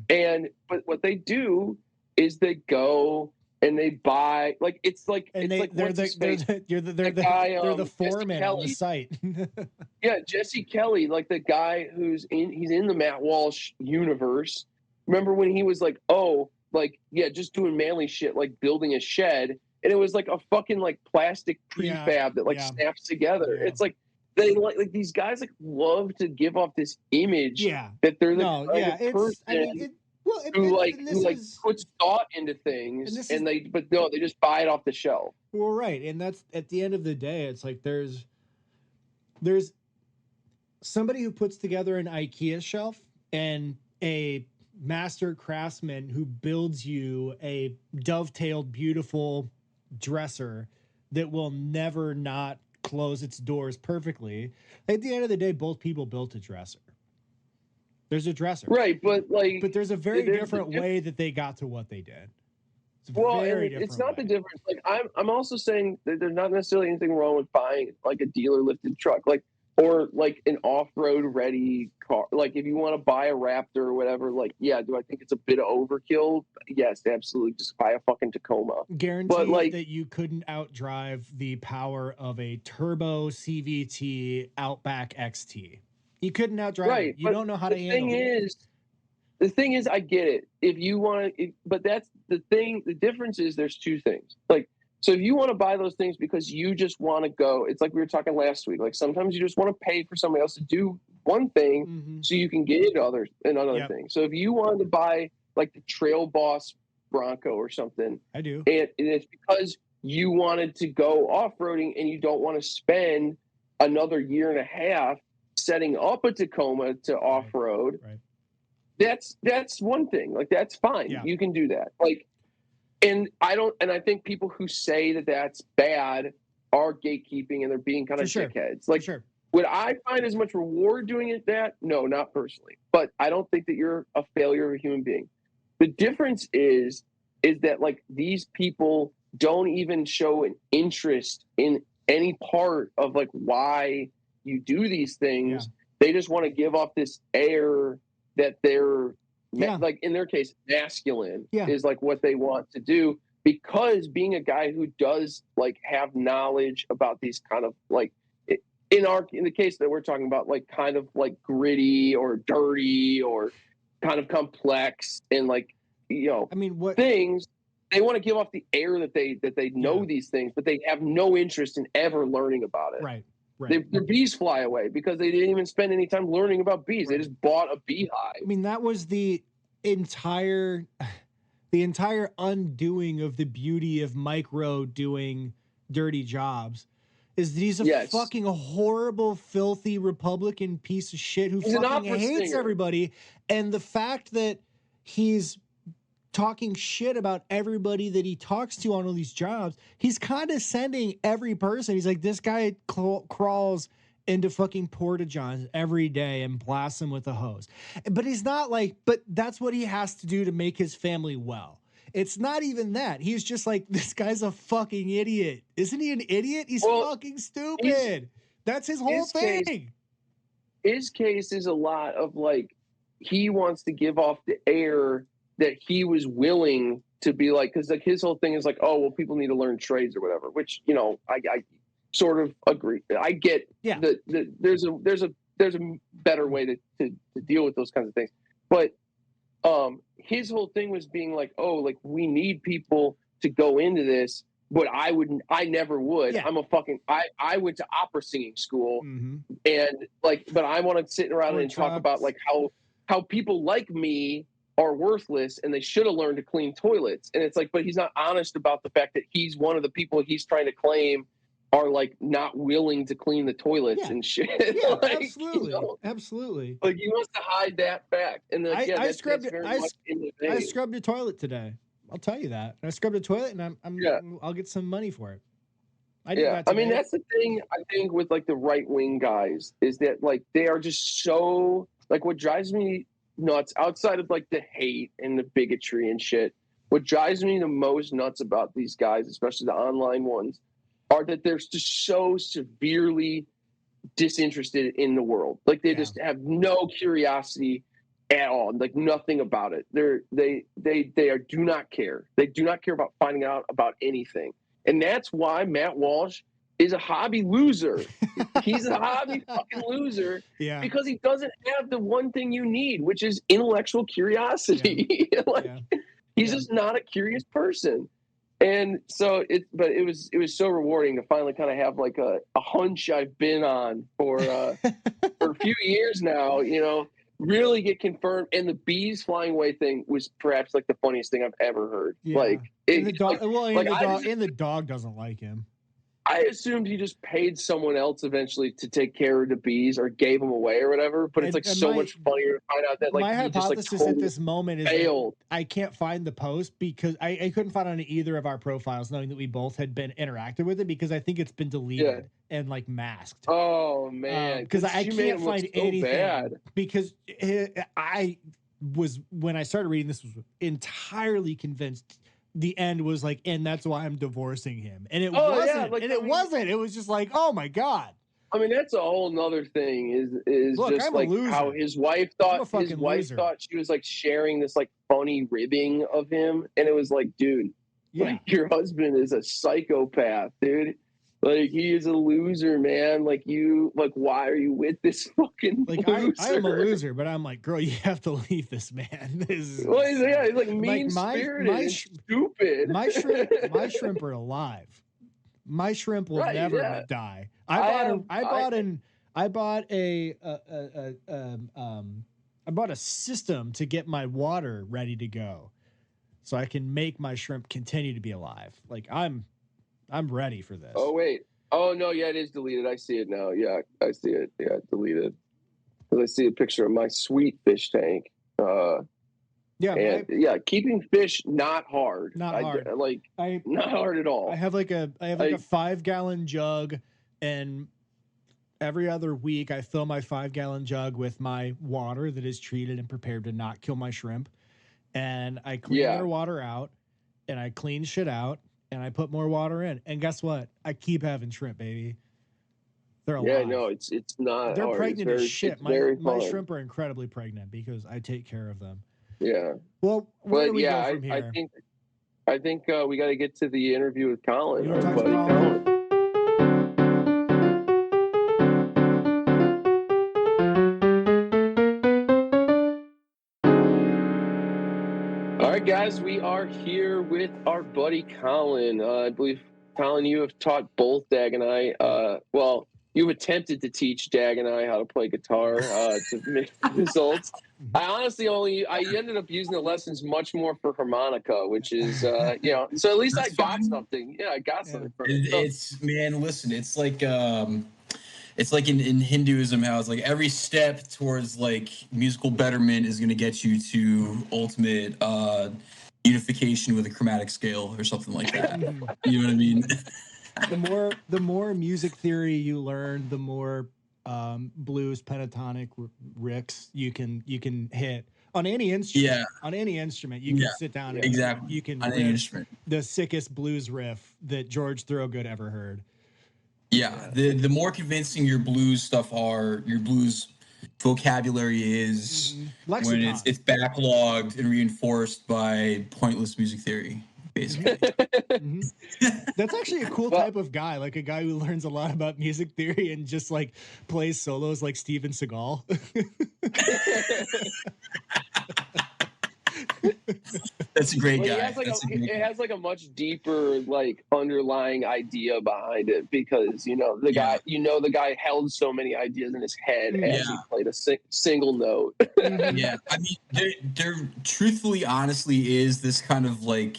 Speaker 1: And but what they do is they go and they buy, like it's like
Speaker 2: and
Speaker 1: it's
Speaker 2: they're the foreman on the site.
Speaker 1: Yeah, Jesse Kelly, like the guy he's in the Matt Walsh universe. Remember when he was like, just doing manly shit, like building a shed, and it was like a fucking like plastic prefab that like snaps together. It's like they like these guys like love to give off this image that they're the kind of person who puts thought into things, and they just buy it off the shelf.
Speaker 2: Well, right, and that's at the end of the day, it's like there's somebody who puts together an IKEA shelf and a master craftsman who builds you a dovetailed, beautiful dresser that will never not close its doors perfectly. At the end of the day, both people built a dresser. There's a dresser,
Speaker 1: right? But
Speaker 2: there's a very different way that they got to what they did.
Speaker 1: It's not the difference. Like I'm also saying that there's not necessarily anything wrong with buying like a dealer lifted truck, like or like an off-road ready car. Like if you want to buy a Raptor or whatever, like do I think it's a bit of overkill? Yes, absolutely. Just buy a fucking Tacoma.
Speaker 2: Guarantee that you couldn't outdrive the power of a turbo CVT Outback XT. You couldn't outdrive it. You don't know how to handle it.
Speaker 1: The thing is, I get it. If you want to, but that's the thing. The difference is there's two things. Like, so if you want to buy those things because you just want to go, it's like we were talking last week. Like sometimes you just want to pay for somebody else to do one thing so you can get another thing. So if you wanted to buy like the Trail Boss Bronco or something,
Speaker 2: I do,
Speaker 1: and it's because you wanted to go off-roading and you don't want to spend another year and a half setting up a Tacoma to off-road.
Speaker 2: Right.
Speaker 1: That's one thing. Like that's fine. Yeah. You can do that. Like, and I think people who say that that's bad are gatekeeping and they're being kind of dickheads. Like, would I find as much reward doing it? No, not personally. But I don't think that you're a failure of a human being. The difference is that like these people don't even show an interest in any part of like why you do these things. They just want to give off this air that they're like, in their case, masculine is like what they want to do, because being a guy who does like have knowledge about these kind of like in the case that we're talking about, like kind of like gritty or dirty or kind of complex and like, things, they want to give off the air that they know these things, but they have no interest in ever learning about it.
Speaker 2: Right.
Speaker 1: Their bees fly away because they didn't even spend any time learning about bees. They just bought a beehive.
Speaker 2: I mean, that was the entire undoing of the beauty of Micro doing dirty jobs. Is that he's a fucking horrible, filthy Republican piece of shit who fucking hates everybody. And the fact that he's talking shit about everybody that he talks to on all these jobs. He's condescending every person. He's like, this guy crawls into fucking porta-johns every day and blasts him with a hose. But he's not like, but that's what he has to do to make his family well. It's not even that. He's just like, this guy's a fucking idiot. Isn't he an idiot? He's fucking stupid. That's his whole thing.
Speaker 1: His case is a lot of like, he wants to give off the air that he was willing to be like, because like his whole thing is like, oh well, people need to learn trades or whatever. Which I sort of agree. I get that there's a better way to deal with those kinds of things. But his whole thing was being like, oh, like we need people to go into this, but I never would. Yeah. I went to opera singing school, and like, but I want to sit around and talk about like how people like me are worthless and they should have learned to clean toilets. And it's like, but he's not honest about the fact that he's one of the people he's trying to claim are like not willing to clean the toilets and shit.
Speaker 2: Yeah,
Speaker 1: like,
Speaker 2: absolutely. Absolutely.
Speaker 1: Like he wants to hide that fact. And like,
Speaker 2: I scrubbed the toilet today. I'll tell you that. I scrubbed the toilet and I'll get some money for it. I mean, that's the thing I think with like the right wing guys is that like they are just so like what drives me nuts outside of like the hate and the bigotry and shit. What drives me the most nuts about these guys, especially the online ones, are that they're just so severely disinterested in the world. Like they just have no curiosity at all, like nothing about it. They do not care. They do not care about finding out about anything. And that's why Matt Walsh is a hobby loser. He's a hobby fucking loser because he doesn't have the one thing you need, which is intellectual curiosity. He's just not a curious person. And so it was so rewarding to finally kind of have like a hunch I've been on for a few years now, really get confirmed. And the bees flying away thing was perhaps like the funniest thing I've ever heard. Yeah. Like the dog doesn't like him.
Speaker 1: I assumed he just paid someone else eventually to take care of the bees or gave them away or whatever. But it's like so much funnier to find out that like
Speaker 2: my hypothesis just, like, totally at this moment is
Speaker 1: failed.
Speaker 2: I can't find the post because I couldn't find it on either of our profiles, knowing that we both had been interacted with it because I think it's been deleted and like masked.
Speaker 1: Oh man,
Speaker 2: because I can't find anything bad. Because I was when I started reading this was entirely convinced. The end was like, and that's why I'm divorcing him. And it wasn't. Yeah, like, it wasn't. It was just like, oh my God.
Speaker 1: I mean, that's a whole nother thing is look, just like how his wife thought thought she was like sharing this like funny ribbing of him. And it was like, dude, like your husband is a psychopath, dude. Like he is a loser, man. Like why are you with this fucking loser?
Speaker 2: I am a loser, but I'm like, girl, you have to leave this man.
Speaker 1: He's like mean spirited, stupid.
Speaker 2: My shrimp are alive. My shrimp will never die. I bought a system to get my water ready to go, so I can make my shrimp continue to be alive. Like I'm ready for this.
Speaker 1: Oh, wait. Oh, no. Yeah, it is deleted. I see it now. Yeah, I see it. Yeah, deleted. Because I see a picture of my sweet fish tank. Keeping fish not hard.
Speaker 2: Not hard.
Speaker 1: Not hard at all.
Speaker 2: I have like a 5-gallon jug, and every other week I fill my 5-gallon jug with my water that is treated and prepared to not kill my shrimp. And I clean their water out, and I clean shit out. And I put more water in, and guess what? I keep having shrimp, baby. They're alive.
Speaker 1: Yeah, no, it's not.
Speaker 2: They're
Speaker 1: hard.
Speaker 2: Pregnant as shit. My shrimp are incredibly pregnant because I take care of them.
Speaker 1: Yeah.
Speaker 2: Well, where do we go from here?
Speaker 1: I think we got to get to the interview with Colin.
Speaker 2: You want to talk to Colin?
Speaker 1: Guys, we are here with our buddy Colin. I believe, Colin, you have taught both Dag and I. You've attempted to teach Dag and I how to play guitar to make results. I ended up using the lessons much more for harmonica, which is, so at least I got something. Yeah, I got something from it.
Speaker 3: Listen, it's like in Hinduism, how it's like every step towards like musical betterment is going to get you to ultimate, unification with a chromatic scale or something like that. You know what I mean?
Speaker 2: The more music theory you learn, the more blues pentatonic ricks you can hit on any instrument.
Speaker 3: Yeah.
Speaker 2: On any instrument, you can sit down and
Speaker 3: exactly.
Speaker 2: you can
Speaker 3: on any instrument.
Speaker 2: The sickest blues riff that George Thorogood ever heard.
Speaker 3: Yeah. The more convincing your blues stuff are, your blues vocabulary is when it's backlogged and reinforced by pointless music theory. Basically.
Speaker 2: That's actually a cool type of guy, like a guy who learns a lot about music theory and just like plays solos like Steven Seagal.
Speaker 3: That's a great guy.
Speaker 1: It has like a much deeper like underlying idea behind it, because the guy held so many ideas in his head as he played a single note.
Speaker 3: Yeah, I mean, there truthfully, honestly, is this kind of like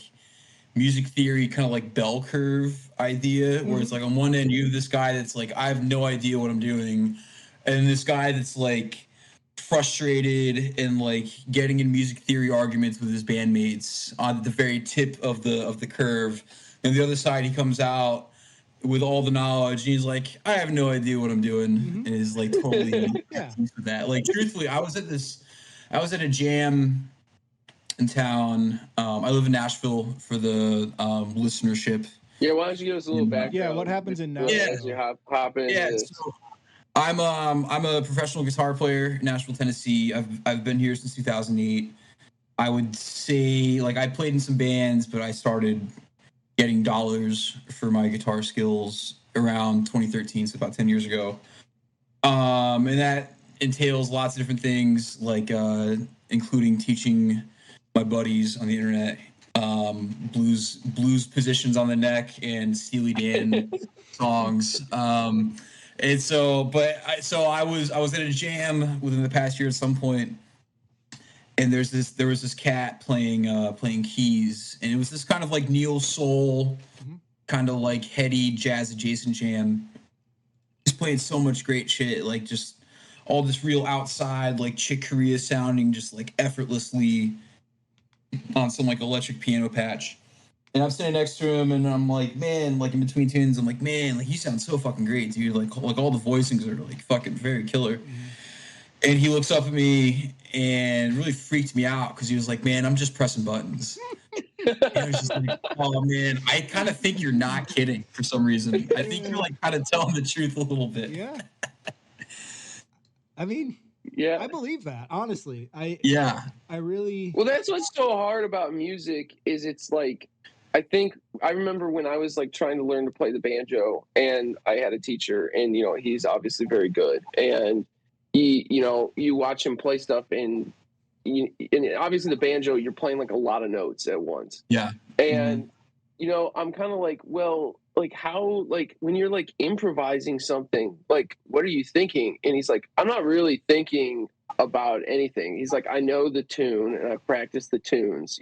Speaker 3: music theory kind of like bell curve idea where it's like on one end you have this guy that's like, I have no idea what I'm doing, and this guy that's like frustrated and like getting in music theory arguments with his bandmates on the very tip of the curve, and the other side he comes out with all the knowledge and he's like, I have no idea what I'm doing, and is like totally with that. Like truthfully, I was at a jam in town. I live in Nashville for the listenership.
Speaker 1: Yeah, why don't you give us a little background?
Speaker 2: Yeah, what happens in Nashville?
Speaker 1: As you hop in.
Speaker 3: Yeah, so I'm a professional guitar player in Nashville, Tennessee. I've been here since 2008. I would say like I played in some bands, but I started getting dollars for my guitar skills around 2013, so about 10 years ago. And that entails lots of different things, like including teaching my buddies on the internet blues positions on the neck and Steely Dan songs. And so, I was at a jam within the past year at some point, and there was this cat playing keys, and it was this kind of like neo soul, kind of like heady jazz adjacent jam. He's playing so much great shit, like just all this real outside like Chick Corea sounding, just like effortlessly on some like electric piano patch. And I'm sitting next to him, and I'm like, man, like in between tunes, I'm like, man, like you sound so fucking great, dude. Like all the voicings are like fucking very killer. And he looks up at me and really freaked me out because he was like, man, I'm just pressing buttons. And I was just like, oh man, I kind of think you're not kidding for some reason. I think you're like kind of telling the truth a little bit.
Speaker 2: Yeah. I mean, I believe that, honestly. I really.
Speaker 1: Well, that's what's so hard about music is it's like, I remember when I was like trying to learn to play the banjo, and I had a teacher, and he's obviously very good, and you watch him play stuff, and obviously the banjo, you're playing like a lot of notes at once.
Speaker 3: Yeah.
Speaker 1: And I'm kind of like, well, like how, like when you're like improvising something, like what are you thinking? And he's like, I'm not really thinking about anything. He's like, I know the tune and I practice the tunes,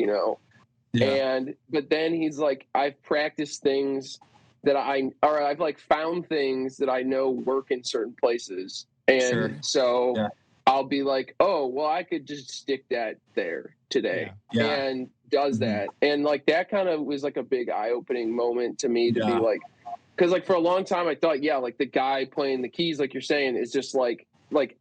Speaker 1: but then he's like, I've practiced things that I've like found things that I know work in certain places. And I'll be like, oh, well, I could just stick that there today. And does that. And like that kind of was like a big eye-opening moment to me to be like, because like for a long time I thought, like the guy playing the keys, like you're saying, is just like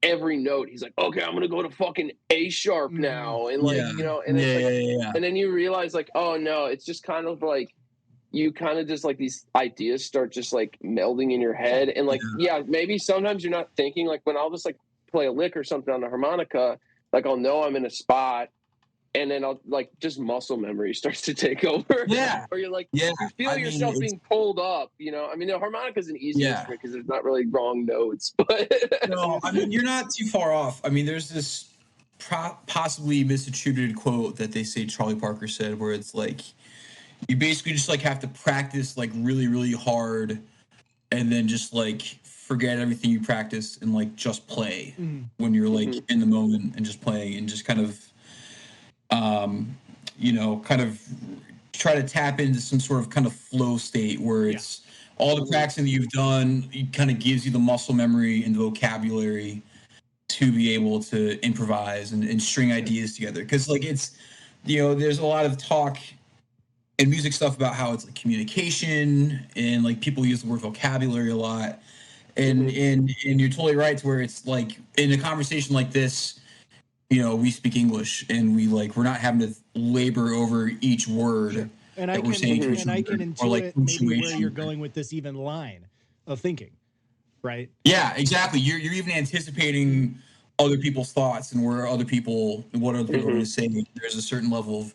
Speaker 1: every note he's like, okay, I'm gonna go to fucking A sharp now, and like and and then you realize like, oh no, it's just kind of like you kind of just like these ideas start just like melding in your head, and like maybe sometimes you're not thinking, like when I'll just like play a lick or something on the harmonica, like I'll know I'm in a spot, and then I'll like just muscle memory starts to take over. Or you're like, you feel yourself being pulled up, I mean, the harmonica is an easy instrument because there's not really wrong notes, but
Speaker 3: no, I mean, you're not too far off. I mean, there's this possibly misattributed quote that they say Charlie Parker said, where it's like, you basically just like have to practice like really, really hard, and then just like forget everything you practice and like just play when you're like in the moment and just playing, and just kind of kind of try to tap into some sort of kind of flow state where it's all the practicing that you've done, it kind of gives you the muscle memory and the vocabulary to be able to improvise and string ideas together. Because like there's a lot of talk and music stuff about how it's like communication and like people use the word vocabulary a lot. And you're totally right to where it's like in a conversation like this, we speak English and we're not having to labor over each word.
Speaker 2: Sure. And
Speaker 3: that we're saying to each
Speaker 2: and I can
Speaker 3: other,
Speaker 2: intuit maybe where you're going with this even line of thinking, right?
Speaker 3: Yeah, exactly. You're even anticipating other people's thoughts and what other people are going to say. There's a certain level of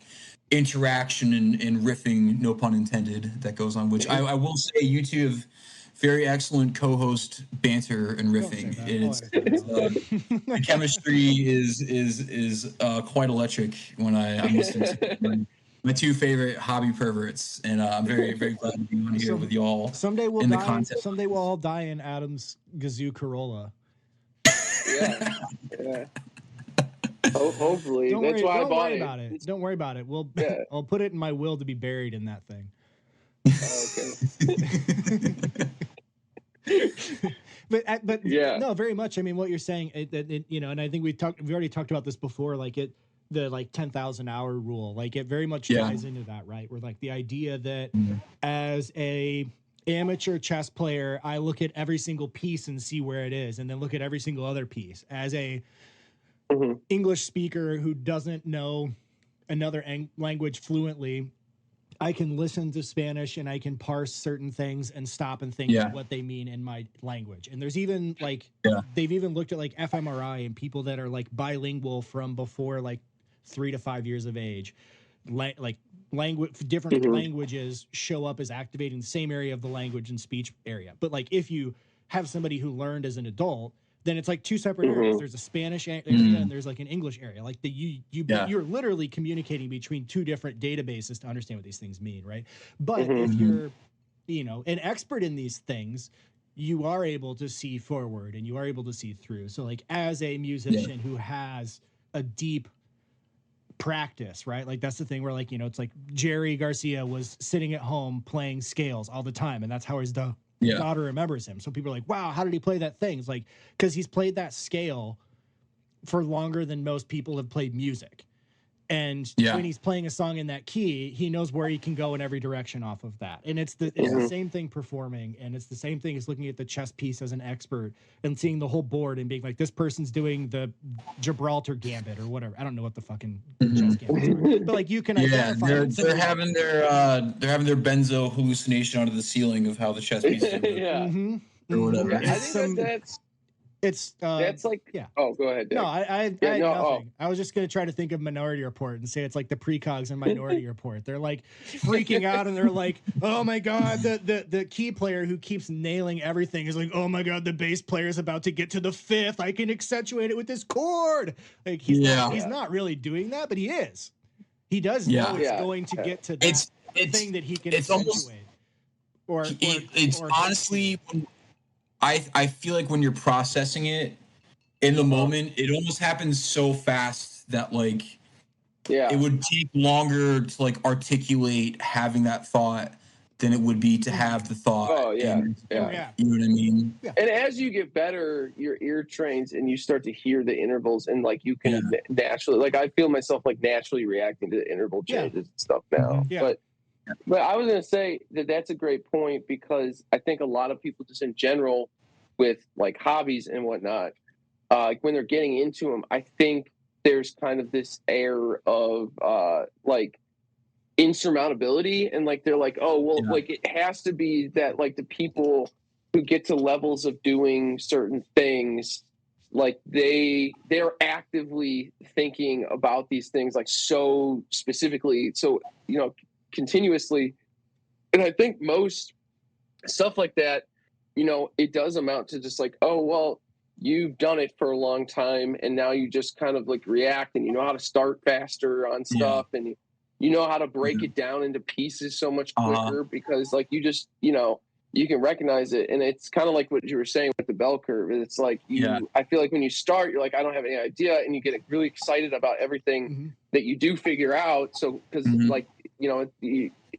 Speaker 3: interaction and riffing, no pun intended, that goes on, which I will say you two have very excellent co-host banter and riffing. The chemistry is quite electric when I'm listening to my two favorite hobby perverts, and I'm very, very glad to be on here with y'all.
Speaker 2: Someday we'll all die in Adam's Gazoo Corolla.
Speaker 1: Yeah. Hopefully, that's why I bought it.
Speaker 2: Don't worry about it. I'll put it in my will to be buried in that thing.
Speaker 1: Okay.
Speaker 2: but yeah, no, very much. I mean, what you're saying, and I think we already talked about this before. Like the 10,000 hour rule, like it very much ties into that, right? Where like the idea that as a amateur chess player, I look at every single piece and see where it is, and then look at every single other piece. As a English speaker who doesn't know another language fluently, I can listen to Spanish and I can parse certain things and stop and think what they mean in my language. And there's even they've even looked at like fMRI and people that are like bilingual from before like 3 to 5 years of age, different languages show up as activating the same area of the language and speech area. But like if you have somebody who learned as an adult, then it's like two separate areas. There's a Spanish area and there's like an English area. Like you're literally communicating between two different databases to understand what these things mean, right? But if you're, an expert in these things, you are able to see forward and you are able to see through. So like as a musician who has a deep practice, right? Like that's the thing where like, it's like Jerry Garcia was sitting at home playing scales all the time, and that's how his daughter remembers him. So people are like, wow, how did he play that thing? It's like, because he's played that scale for longer than most people have played music. And when he's playing a song in that key, he knows where he can go in every direction off of that. And it's the same thing performing, and it's the same thing as looking at the chess piece as an expert and seeing the whole board and being like, this person's doing the Gibraltar gambit or whatever. I don't know what the fucking chess gambits are, but like you can identify.
Speaker 3: They're having their benzo hallucination out of the ceiling of how the chess piece is or whatever.
Speaker 1: I think that's like Oh, go ahead, Dick.
Speaker 2: No, I had nothing. I was just gonna try to think of Minority Report and say it's like the precogs in Minority Report. They're like freaking out and they're like, oh my god, the key player who keeps nailing everything is like, oh my god, the bass player is about to get to the fifth. I can accentuate it with this chord. Like he's not really doing that, but he is. He does know it's going to get to that thing that he can accentuate.
Speaker 3: It's honestly. I feel like when you're processing it in the moment, it almost happens so fast that like it would take longer to like articulate having that thought than it would be to have the thought.
Speaker 1: Oh yeah.
Speaker 3: You know what I mean?
Speaker 1: Yeah. And as you get better, your ear trains and you start to hear the intervals, and like you can naturally, like I feel myself like naturally reacting to the interval changes and stuff now. But I was going to say that that's a great point, because I think a lot of people just in general with like hobbies and whatnot, like when they're getting into them, I think there's kind of this air of like insurmountability, and like they're like, oh well, like it has to be that like the people who get to levels of doing certain things, like they're actively thinking about these things like so specifically, so continuously. And I think most stuff like that, it does amount to just like, oh well, you've done it for a long time and now you just kind of like react, and you know how to start faster on stuff, and you know how to break it down into pieces so much quicker, because like you just you can recognize it. And it's kind of like what you were saying with the bell curve. It's like I feel like when you start, you're like, I don't have any idea, and you get really excited about everything that you do figure out. So because like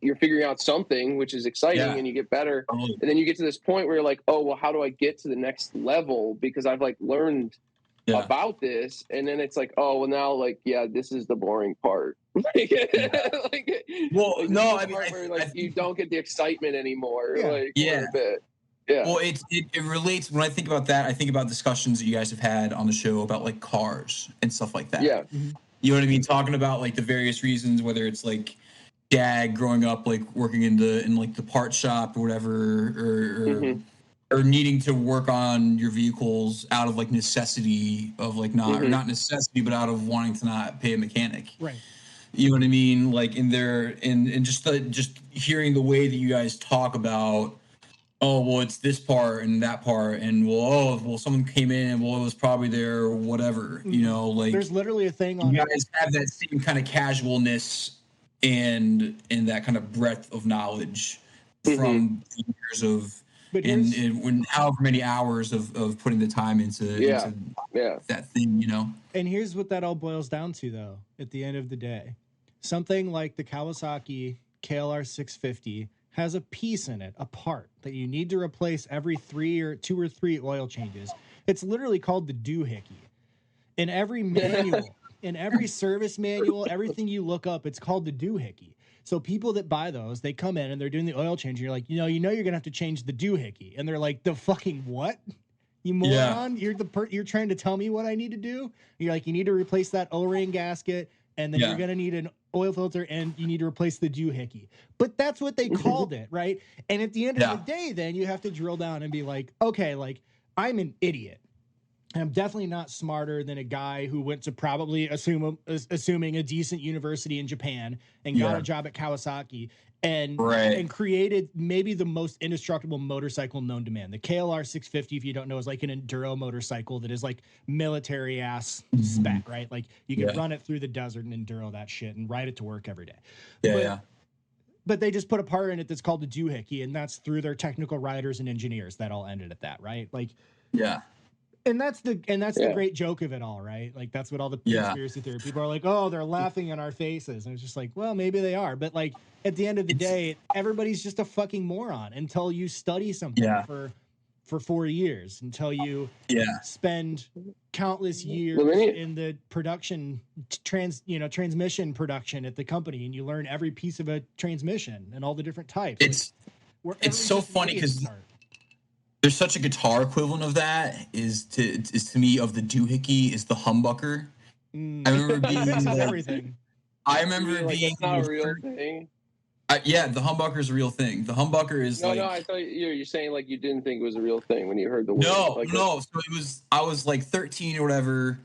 Speaker 1: you're figuring out something, which is exciting, and you get better. And then you get to this point where you're like, oh, well, how do I get to the next level? Because I've like learned about this, and then it's like, oh well, now like this is the boring part. Like,
Speaker 3: no, I mean,
Speaker 1: you don't get the excitement anymore.
Speaker 3: Yeah.
Speaker 1: Like a little bit. Yeah.
Speaker 3: Well, it relates. When I think about that, I think about discussions that you guys have had on the show about like cars and stuff like that.
Speaker 1: Yeah.
Speaker 2: Mm-hmm.
Speaker 3: You know what I mean? Talking about like the various reasons, whether it's like dad growing up like working in like the part shop or whatever, or needing to work on your vehicles out of like necessity of like not or not necessity, but out of wanting to not pay a mechanic.
Speaker 2: Right.
Speaker 3: You know what I mean? Like in just hearing the way that you guys talk about, oh well, it's this part and that part, and well, someone came in and well, it was probably there or whatever. You know, like
Speaker 2: there's literally a thing on.
Speaker 3: You guys have that same kind of casualness and that kind of breadth of knowledge from years of and however many hours of putting the time into that thing, you know.
Speaker 2: And here's what that all boils down to, though. At the end of the day, something like the Kawasaki KLR 650 has a piece in it, a part that you need to replace every 2 or 3 oil changes. It's literally called the doohickey. In every manual, in every service manual, everything you look up, it's called the doohickey. So people that buy those, they come in and they're doing the oil change. And you're like, you're going to have to change the doohickey. And they're like, the fucking what? You moron? Yeah. You're trying to tell me what I need to do? You're like, you need to replace that O-ring gasket, and then you're going to need an oil filter, and you need to replace the doohickey. But that's what they called it, right? And at the end of the day, then you have to drill down and be like, okay, like I'm an idiot. I'm definitely not smarter than a guy who went to probably assuming a decent university in Japan and got a job at Kawasaki and created maybe the most indestructible motorcycle known to man. The KLR 650, if you don't know, is like an enduro motorcycle that is like military ass spec, right? Like you can run it through the desert and enduro that shit and ride it to work every day. But they just put a part in it that's called the doohickey, and that's through their technical writers and engineers that all ended at that, right? Like, And that's the great joke of it all, right? Like that's what all the conspiracy theory people are like, oh, they're laughing in our faces. And it's just like, well, maybe they are. But like at the end of the day, everybody's just a fucking moron until you study something for 4 years, until you spend countless years in the production transmission production at the company, and you learn every piece of a transmission and all the different types.
Speaker 3: It's so funny because there's such a guitar equivalent of that is to me of the doohickey is the humbucker. I remember being
Speaker 2: everything.
Speaker 3: I remember being
Speaker 1: not a real thing.
Speaker 3: The humbucker is a real thing. The humbucker is
Speaker 1: no. I thought you're saying like you didn't think it was a real thing when you heard the word.
Speaker 3: No. So it was. I was like 13 or whatever.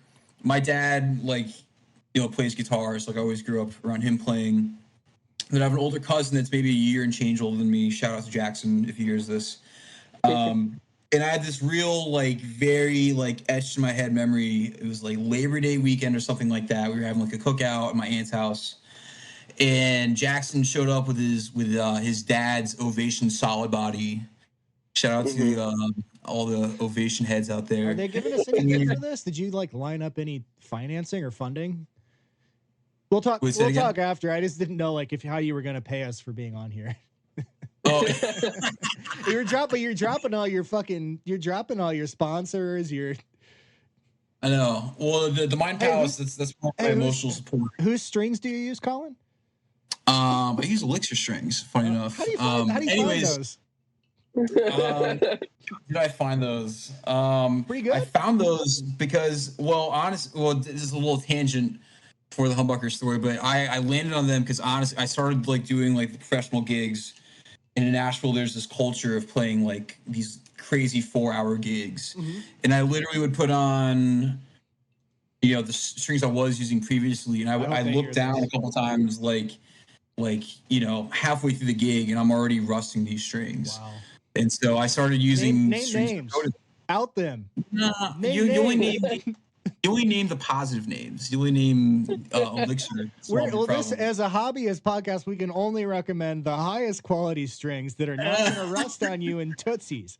Speaker 3: My dad plays guitars. Like I always grew up around him playing. Then I have an older cousin that's maybe a year and change older than me. Shout out to Jackson if he hears this. And I had this real, very, etched in my head memory. It was, Labor Day weekend or something like that. We were having, a cookout at my aunt's house. And Jackson showed up with his dad's Ovation Solid Body. Shout out to all the Ovation heads out there.
Speaker 2: Are they giving us anything for this? Did you, line up any financing or funding? We'll talk after. I just didn't know, how you were going to pay us for being on here.
Speaker 3: Oh,
Speaker 2: you're dropping all your sponsors.
Speaker 3: I know. Well, the Mind Palace, that's my emotional support.
Speaker 2: Whose strings do you use, Colin?
Speaker 3: I use Elixir strings. Funny enough.
Speaker 2: How do you find those?
Speaker 3: Did I find those?
Speaker 2: Pretty good.
Speaker 3: I found those because, this is a little tangent for the humbucker story, but I landed on them because honestly, I started doing the professional gigs. And in Nashville, there's this culture of playing these crazy 4-hour gigs. And I literally would put on, the strings I was using previously. And I looked down a couple times, halfway through the gig, and I'm already rusting these strings.
Speaker 2: Wow.
Speaker 3: And so I started using
Speaker 2: name names. Out them.
Speaker 3: You only name the positive names. You only name Elixir.
Speaker 2: This as a hobbyist podcast, we can only recommend the highest quality strings that are not going to rust on you in Tootsies.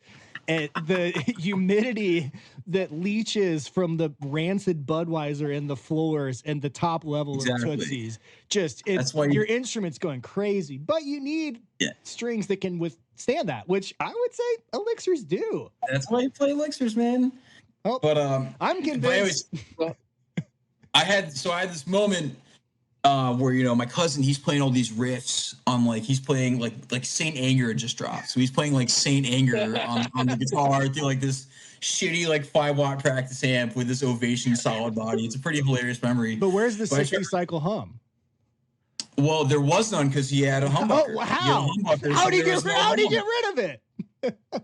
Speaker 2: And the humidity that leaches from the rancid Budweiser in the floors and the top level of Tootsies. That's why your instrument's going crazy. But you need strings that can withstand that, which I would say Elixirs do.
Speaker 3: That's why you play Elixirs, man. But
Speaker 2: I'm convinced.
Speaker 3: But anyways, I had this moment where, you know, my cousin, he's playing all these riffs on, like, he's playing like Saint Anger had just dropped, so he's playing like Saint Anger on the guitar through like this shitty like 5-watt practice amp with this Ovation solid body. It's a pretty hilarious memory.
Speaker 2: But where's the 60 cycle hum?
Speaker 3: Well, there was none because he had a humbucker.
Speaker 2: Oh, how? How did he get rid of it?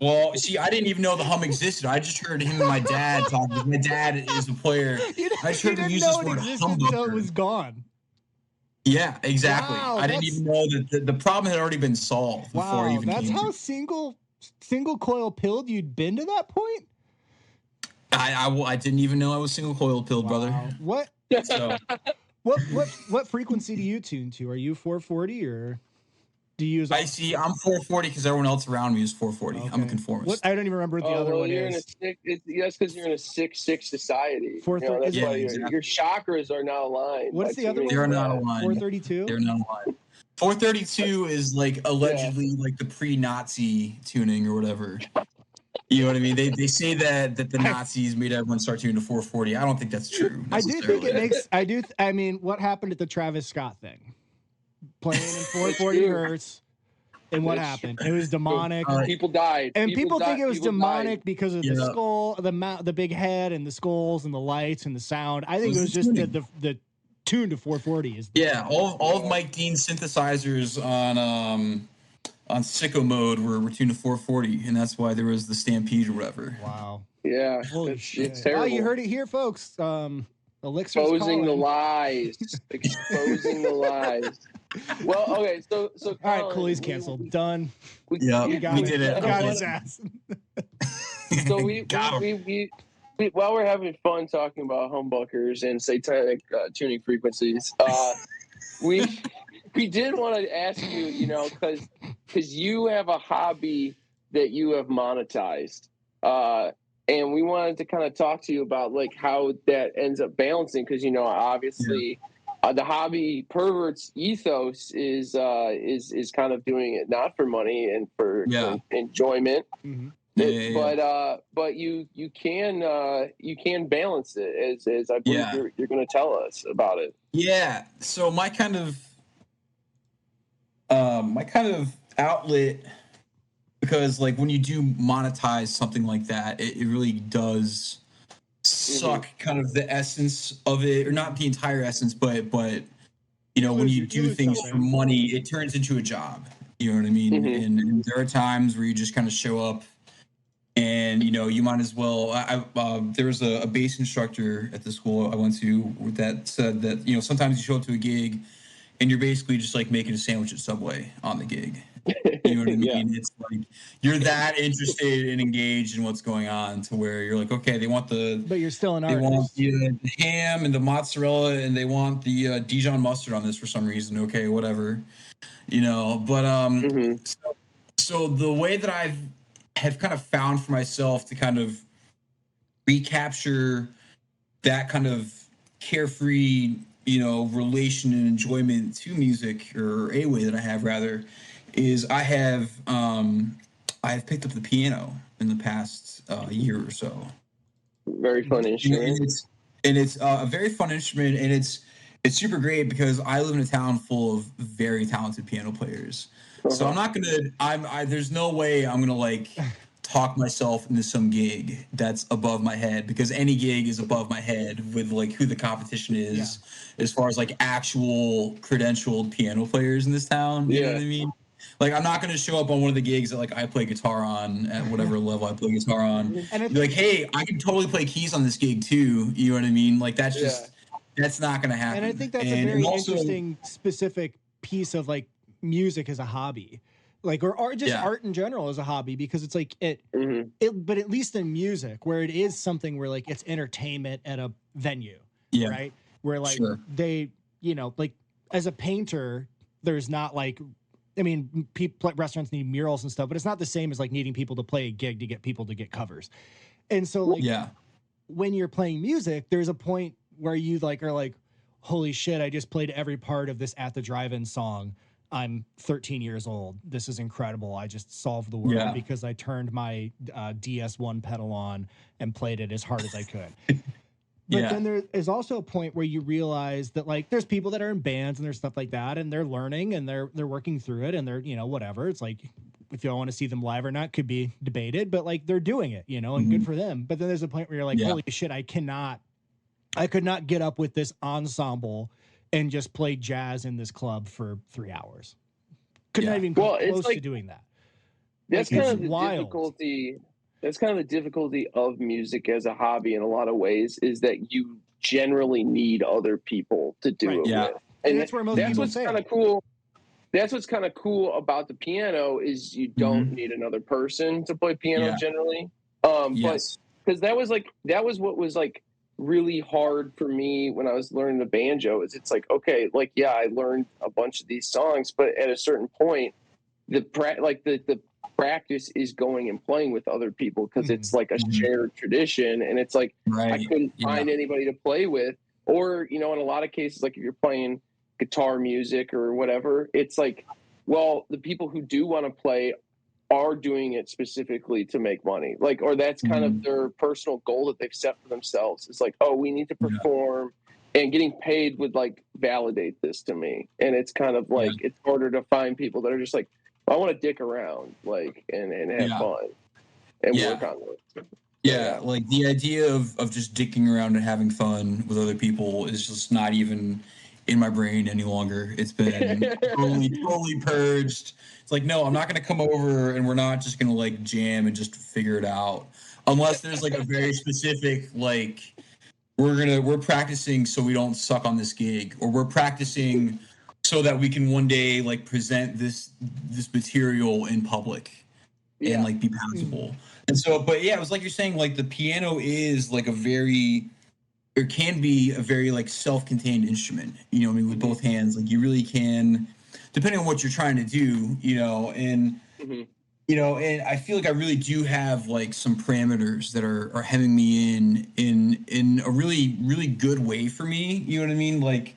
Speaker 3: Well, see, I didn't even know the hum existed. I just heard him and my dad talking. My dad is a player. I just heard him use this word humbucker.
Speaker 2: Until it was gone.
Speaker 3: Yeah, exactly.
Speaker 2: Wow,
Speaker 3: I didn't even know that the problem had already been solved before I even
Speaker 2: that's
Speaker 3: came
Speaker 2: how
Speaker 3: to.
Speaker 2: single coil pilled you'd been to that point?
Speaker 3: I didn't even know I was single coil pilled, brother.
Speaker 2: What?
Speaker 3: So,
Speaker 2: what frequency do you tune to? Are you 440 or do you use?
Speaker 3: I'm 440 because everyone else around me is 440. Okay. I'm a conformist.
Speaker 2: I don't even remember what the other one is.
Speaker 1: That's because you're in a 6-6 society. That's why your chakras are not aligned.
Speaker 2: What's the other one?
Speaker 3: They're not aligned.
Speaker 2: 432.
Speaker 3: They're not aligned. 432 is like allegedly like the pre-Nazi tuning or whatever. You know what I mean? They say that the Nazis made everyone start tuning to 440. I don't think that's true.
Speaker 2: I do think it makes. I mean, what happened at the Travis Scott thing? Playing in 440 hertz, and what happened? It was demonic.
Speaker 1: People died,
Speaker 2: and people think it was demonic because of the skull, the big head, and the skulls, and the lights, and the sound. I think it was just the tune to 440 is.
Speaker 3: All of Mike Dean's synthesizers on sicko mode were tuned to 440, and that's why there was the Stampede or whatever.
Speaker 2: Wow.
Speaker 1: Yeah.
Speaker 2: Holy shit.
Speaker 1: It's terrible.
Speaker 2: Oh, you heard it here, folks. Elixir's
Speaker 1: exposing the lies. Exposing the lies. Well, okay, so
Speaker 2: all right, cool. He's canceled. Done.
Speaker 3: We did it.
Speaker 2: Got his ass.
Speaker 1: So we while we're having fun talking about humbuckers and satanic tuning frequencies, we did want to ask you, you know, because you have a hobby that you have monetized, and we wanted to kind of talk to you about like how that ends up balancing, because, you know, obviously the hobby pervert's ethos is kind of doing it not for money and for enjoyment.
Speaker 2: Mm-hmm.
Speaker 1: But you can balance it as I believe you're going to tell us about it.
Speaker 3: Yeah. So my kind of outlet, because like when you do monetize something like that, it really does suck kind of the essence of it, or not the entire essence, but you know, when you do things for money, it turns into a job. You know what I mean? And there are times where you just kind of show up, and you know, you might as well. There was a bass instructor at the school I went to that said that, you know, sometimes you show up to a gig and you're basically just like making a sandwich at Subway on the gig. You know what I mean? It's like you're that interested and engaged in what's going on to where you're like, okay, they want
Speaker 2: but you're still an
Speaker 3: artist.
Speaker 2: They
Speaker 3: want the ham and the mozzarella, and they want the Dijon mustard on this for some reason. Okay, whatever, you know. But so the way that I have kind of found for myself to kind of recapture that kind of carefree, you know, relation and enjoyment to music, or a way that I have rather, is I've picked up the piano in the past year or so.
Speaker 1: Very fun instrument.
Speaker 3: And it's a very fun instrument, and it's super great because I live in a town full of very talented piano players. So I'm not gonna. There's no way I'm gonna like talk myself into some gig that's above my head, because any gig is above my head with like who the competition is as far as like actual credentialed piano players in this town. You know what I mean? Like, I'm not going to show up on one of the gigs that like I play guitar on at whatever level I play guitar on. And be like, hey, I can totally play keys on this gig too. You know what I mean? Like, that's just that's not going to happen.
Speaker 2: And I think that's a very interesting, specific piece of like music as a hobby, like or just art in general as a hobby, because it's like but at least in music, where it is something where like it's entertainment at a venue, right? Where like they, you know, like as a painter, there's not like, I mean, restaurants need murals and stuff, but it's not the same as like needing people to play a gig to get people to get covers. And so like when you're playing music, there's a point where you like are like, holy shit, I just played every part of this At the Drive-In song I'm 13 years old. This is incredible. I just solved the world because I turned my DS1 pedal on and played it as hard as I could. But then there is also a point where you realize that like there's people that are in bands and there's stuff like that, and they're learning and they're working through it, and they're, you know, whatever. It's like, if you want to see them live or not could be debated, but like they're doing it, you know, and good for them. But then there's a point where you're like, holy shit, I could not get up with this ensemble and just play jazz in this club for 3 hours. Could not even come close to doing that.
Speaker 1: That's kind of the difficulty. That's kind of the difficulty of music as a hobby in a lot of ways, is that you generally need other people to do it with. And that's where most people say kind of cool. That's what's kind of cool about the piano is you don't need another person to play piano generally. But because that was what was like really hard for me when I was learning the banjo. Is it's like, okay, like I learned a bunch of these songs, but at a certain point, the practice is going and playing with other people because it's like a shared tradition, and it's like I couldn't find anybody to play with, or you know, in a lot of cases, like if you're playing guitar music or whatever, it's like, well, the people who do want to play are doing it specifically to make money, like, or that's kind of their personal goal that they've set for themselves. It's like, oh, we need to perform, and getting paid would like validate this to me. And it's kind of like it's harder to find people that are just like, I want to dick around, like, and have fun and work on it.
Speaker 3: Yeah, like the idea of just dicking around and having fun with other people is just not even in my brain any longer. It's been totally purged. It's like, no, I'm not going to come over and we're not just going to like jam and just figure it out. Unless there's like a very specific, like, we're practicing so we don't suck on this gig, or we're practicing so that we can one day like present this material in public and like be passable. And so, but yeah, it was like you're saying, like the piano is like it can be a very like self-contained instrument, you know what I mean, with both hands. Like you really can, depending on what you're trying to do, you know, and you know, and I feel like I really do have like some parameters that are hemming me in a really, really good way for me. You know what I mean? Like,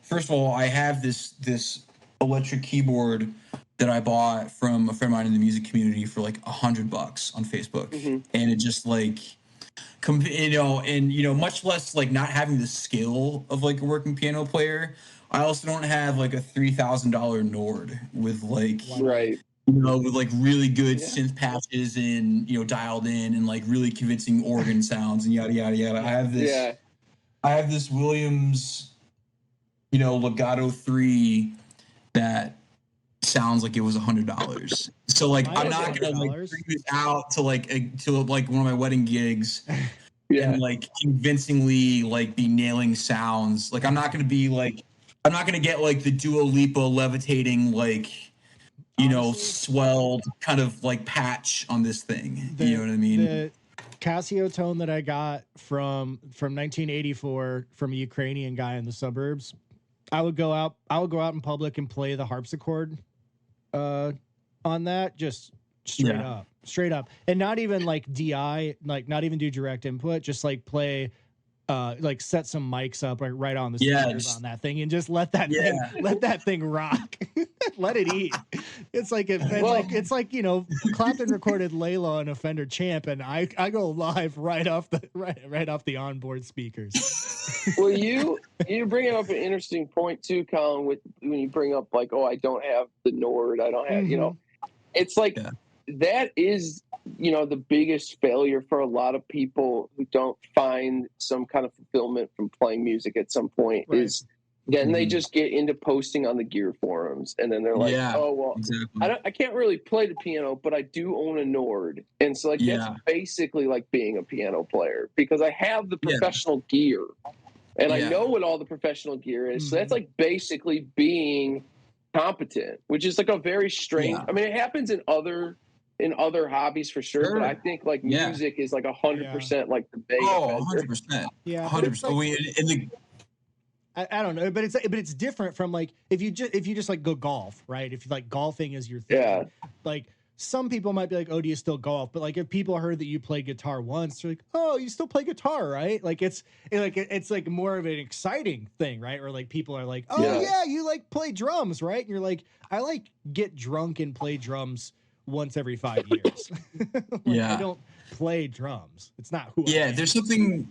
Speaker 3: first of all, I have this electric keyboard that I bought from a friend of mine in the music community for like $100 on Facebook, and it just like, you know, and you know, much less like not having the skill of like a working piano player, I also don't have like a $3,000 Nord with like you know, with like really good synth patches and, you know, dialed in and like really convincing organ sounds and yada yada yada. I have this Williams, you know, Legato 3 that sounds like it was $100. So like I'm not gonna like bring this out to like one of my wedding gigs and like convincingly like be nailing sounds. Like I'm not gonna get like the Dua Lipa levitating like, you know, swelled kind of like patch on this thing. You know what I mean?
Speaker 2: The Casio tone that I got from 1984 from a Ukrainian guy in the suburbs, I would go out in public and play the harpsichord on that, just straight up, and not even like DI, like not even do direct input, just like play like set some mics up like right on the speakers on that thing and just let that thing rock. Let it eat. It's like it's like you know, Clapton recorded Layla on a Fender Champ, and I go live right off the onboard speakers.
Speaker 1: Well, you bring up an interesting point too, Colin, with when you bring up like, oh, I don't have the Nord, I don't have, you know, it's like that is, you know, the biggest failure for a lot of people who don't find some kind of fulfillment from playing music at some point is then they just get into posting on the gear forums, and then they're like, oh, well, I can't really play the piano, but I do own a Nord. And so like that's basically like being a piano player, because I have the professional gear and I know what all the professional gear is. So that's like basically being competent, which is like a very strange, I mean, it happens in other hobbies for sure, but I think like music is like 100% like the big
Speaker 3: 100%.
Speaker 2: Yeah,
Speaker 3: 100%.
Speaker 2: I don't know, but it's different from like if you just like go golf, right? If you like golfing is your thing, like some people might be like, oh, do you still golf? But like if people heard that you played guitar once, they're like, oh, you still play guitar, right? Like it's like more of an exciting thing, right? Or like people are like, oh yeah, you like play drums, right? And you're like, I like get drunk and play drums once every 5 years. Like, I don't play drums. It's not who I am.
Speaker 3: There's something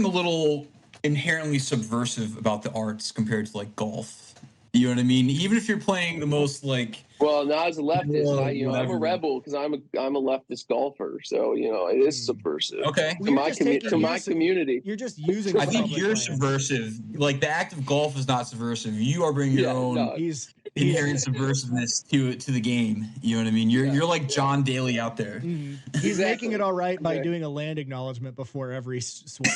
Speaker 3: a little inherently subversive about the arts compared to like golf. You know what I mean? Even if you're playing the most like.
Speaker 1: Well, now as a leftist, I'm a rebel because I'm a leftist golfer. So it is subversive.
Speaker 3: Okay.
Speaker 1: To my community.
Speaker 2: You're just using.
Speaker 3: I think you're subversive. Like the act of golf is not subversive. You are bringing your own inherent subversiveness to the game. You know what I mean? You're like John Daly out there.
Speaker 2: Mm-hmm. He's making it all right by doing a land acknowledgement before every swing.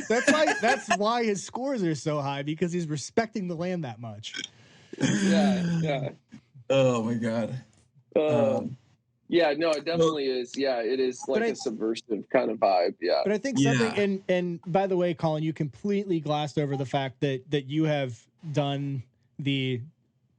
Speaker 2: That's why his scores are so high, because he's respecting the land that much.
Speaker 1: Yeah.
Speaker 3: Oh my god.
Speaker 1: Yeah, no, it definitely is. Yeah, it is like a subversive kind of vibe. Yeah.
Speaker 2: But I think something, and by the way, Colin, you completely glossed over the fact that you have done the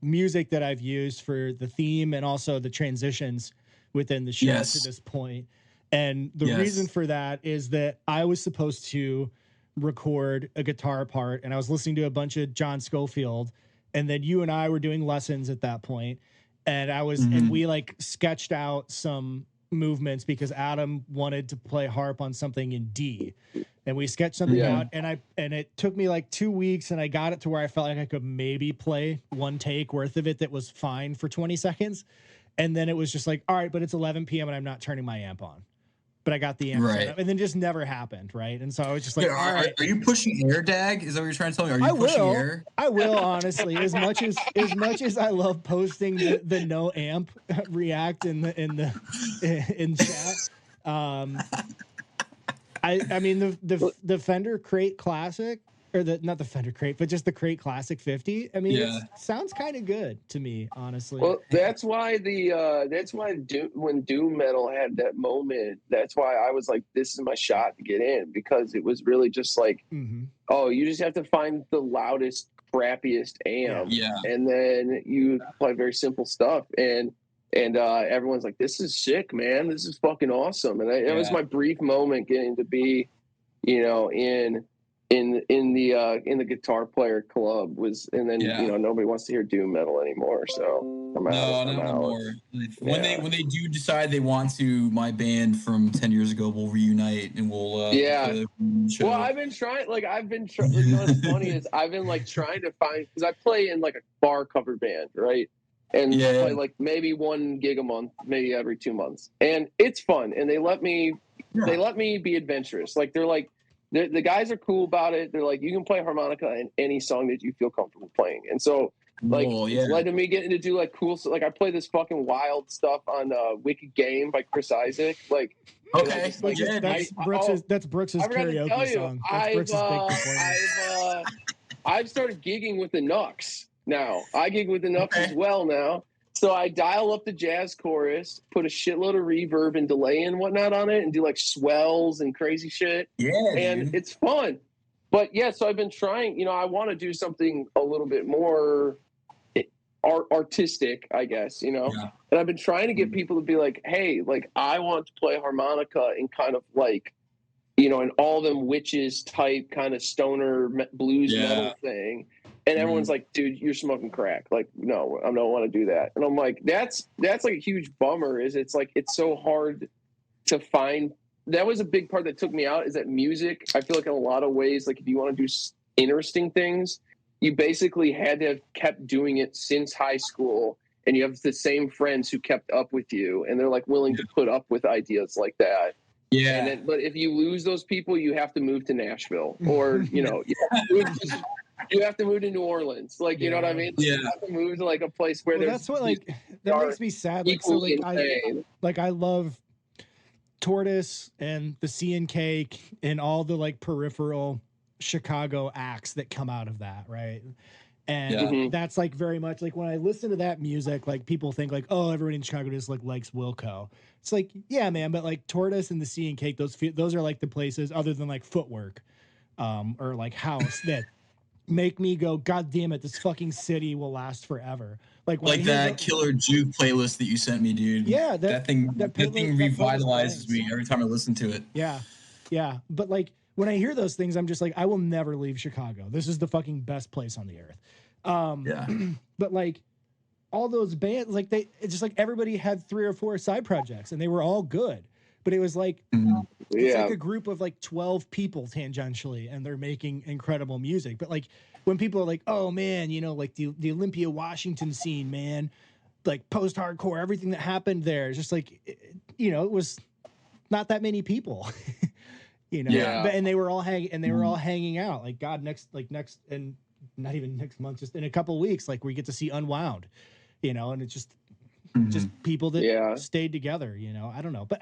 Speaker 2: music that I've used for the theme and also the transitions within the show to this point. And the reason for that is that I was supposed to record a guitar part, and I was listening to a bunch of John Scofield, and then you and I were doing lessons at that point, and and we like sketched out some movements because Adam wanted to play harp on something in D, and we sketched something out, and it took me like 2 weeks, and I got it to where I felt like I could maybe play one take worth of it that was fine for 20 seconds, and then it was just like, all right, but it's 11 p.m. and I'm not turning my amp on. But I got the amp set up, and then just never happened, right? And so I was just like,
Speaker 3: all right. Are you pushing air, Dag? Is that what you're trying to tell me? Are you pushing air?
Speaker 2: I will, honestly. As much as I love posting the no amp react in chat. I mean the Fender Crate Classic, or not the Fender Crate, but just the Crate Classic 50. I mean, it sounds kind of good to me, honestly.
Speaker 1: Well, that's why when doom metal had that moment, that's why I was like, this is my shot to get in, because it was really just like, oh, you just have to find the loudest, crappiest amp, and then you play very simple stuff, and everyone's like, this is sick, man, this is fucking awesome, and it was my brief moment getting to be, in the guitar player club and then nobody wants to hear doom metal anymore, so I'm out.
Speaker 3: No, not anymore. When they do decide they want to, my band from 10 years ago will reunite and we'll
Speaker 1: well, I've been trying, what's funny is I've been like trying to find, because I play in like a bar cover band, right? And I play like maybe 1 gig a month, maybe every 2 months, and it's fun, and they let me be adventurous. Like they're like, the guys are cool about it. They're like, you can play harmonica in any song that you feel comfortable playing. And so, it's led to me getting to do like cool stuff. Like I play this fucking wild stuff on Wicked Game by Chris Isaac. Like,
Speaker 2: okay, that's Brooks's karaoke song. That's Brooks's big performance.
Speaker 1: I've started gigging with the Nux now. I gig with the Nux as well now. So I dial up the jazz chorus, put a shitload of reverb and delay and whatnot on it, and do like swells and crazy shit. Yeah, and it's fun. But so I've been trying. I want to do something a little bit more artistic, I guess. And I've been trying to get people to be like, hey, like I want to play harmonica in kind of like, in all them witches type kind of stoner blues metal thing. And everyone's like, dude, you're smoking crack. Like, no, I don't want to do that. And I'm like, that's like a huge bummer. It's like, it's so hard to find. That was a big part that took me out, is that music, I feel like in a lot of ways, like if you want to do interesting things, you basically had to have kept doing it since high school. And you have the same friends who kept up with you, and they're like willing to put up with ideas like that. Yeah. But if you lose those people, you have to move to Nashville, or, you have to move to New Orleans. Like, you know what I mean? You have to move to like a place where there's.
Speaker 2: That's what that makes me sad. Like, so I love Tortoise and the Sea and Cake and all the like peripheral Chicago acts that come out of that. Right. And that's like very much like when I listen to that music, like people think like, oh, everybody in Chicago just like likes Wilco. It's like, yeah, man. But like Tortoise and the Sea and Cake, those are like the places other than like Footwork, or like House that make me go, God damn it, this fucking city will last forever. Like
Speaker 3: that Killer Juke playlist that you sent me, dude.
Speaker 2: Yeah,
Speaker 3: that thing revitalizes me every time I listen to it.
Speaker 2: Yeah. But like when I hear those things, I'm just like, I will never leave Chicago. This is the fucking best place on the earth. But like all those bands, like it's just like everybody had 3 or 4 side projects and they were all good. But it was like it's like a group of like 12 people tangentially, and they're making incredible music. But like when people are like, oh man, you know, like the Olympia, Washington scene, man, like post-hardcore, everything that happened there, it's just like, you know, it was not that many people, you know. But and they were all hanging out. Like next and not even next month, just in a couple of weeks, like we get to see Unwound, you know, and it's just people that stayed together, you know. I don't know, but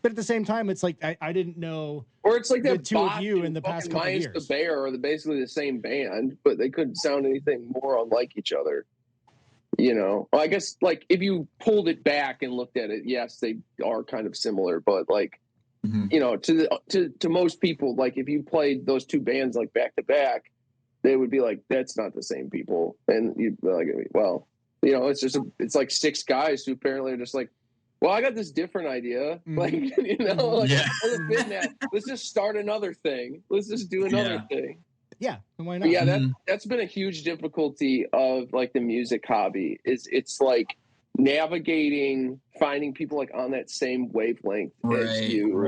Speaker 2: but at the same time, it's like I didn't know.
Speaker 1: Or it's like
Speaker 2: the two of you in the past couple of years.
Speaker 1: The Bear are basically the same band, but they couldn't sound anything more unlike each other. You know, well, I guess like if you pulled it back and looked at it, yes, they are kind of similar, but like you know, to most people, like if you played those two bands like back to back, they would be like, that's not the same people, and you'd be like, well, you know, it's like 6 guys who apparently are just like, well, I got this different idea. Like, you know, like, let's just start another thing. Let's just do another thing.
Speaker 2: Yeah, and why not?
Speaker 1: But yeah, that's been a huge difficulty of like the music hobby. It's like navigating, finding people like on that same wavelength as you.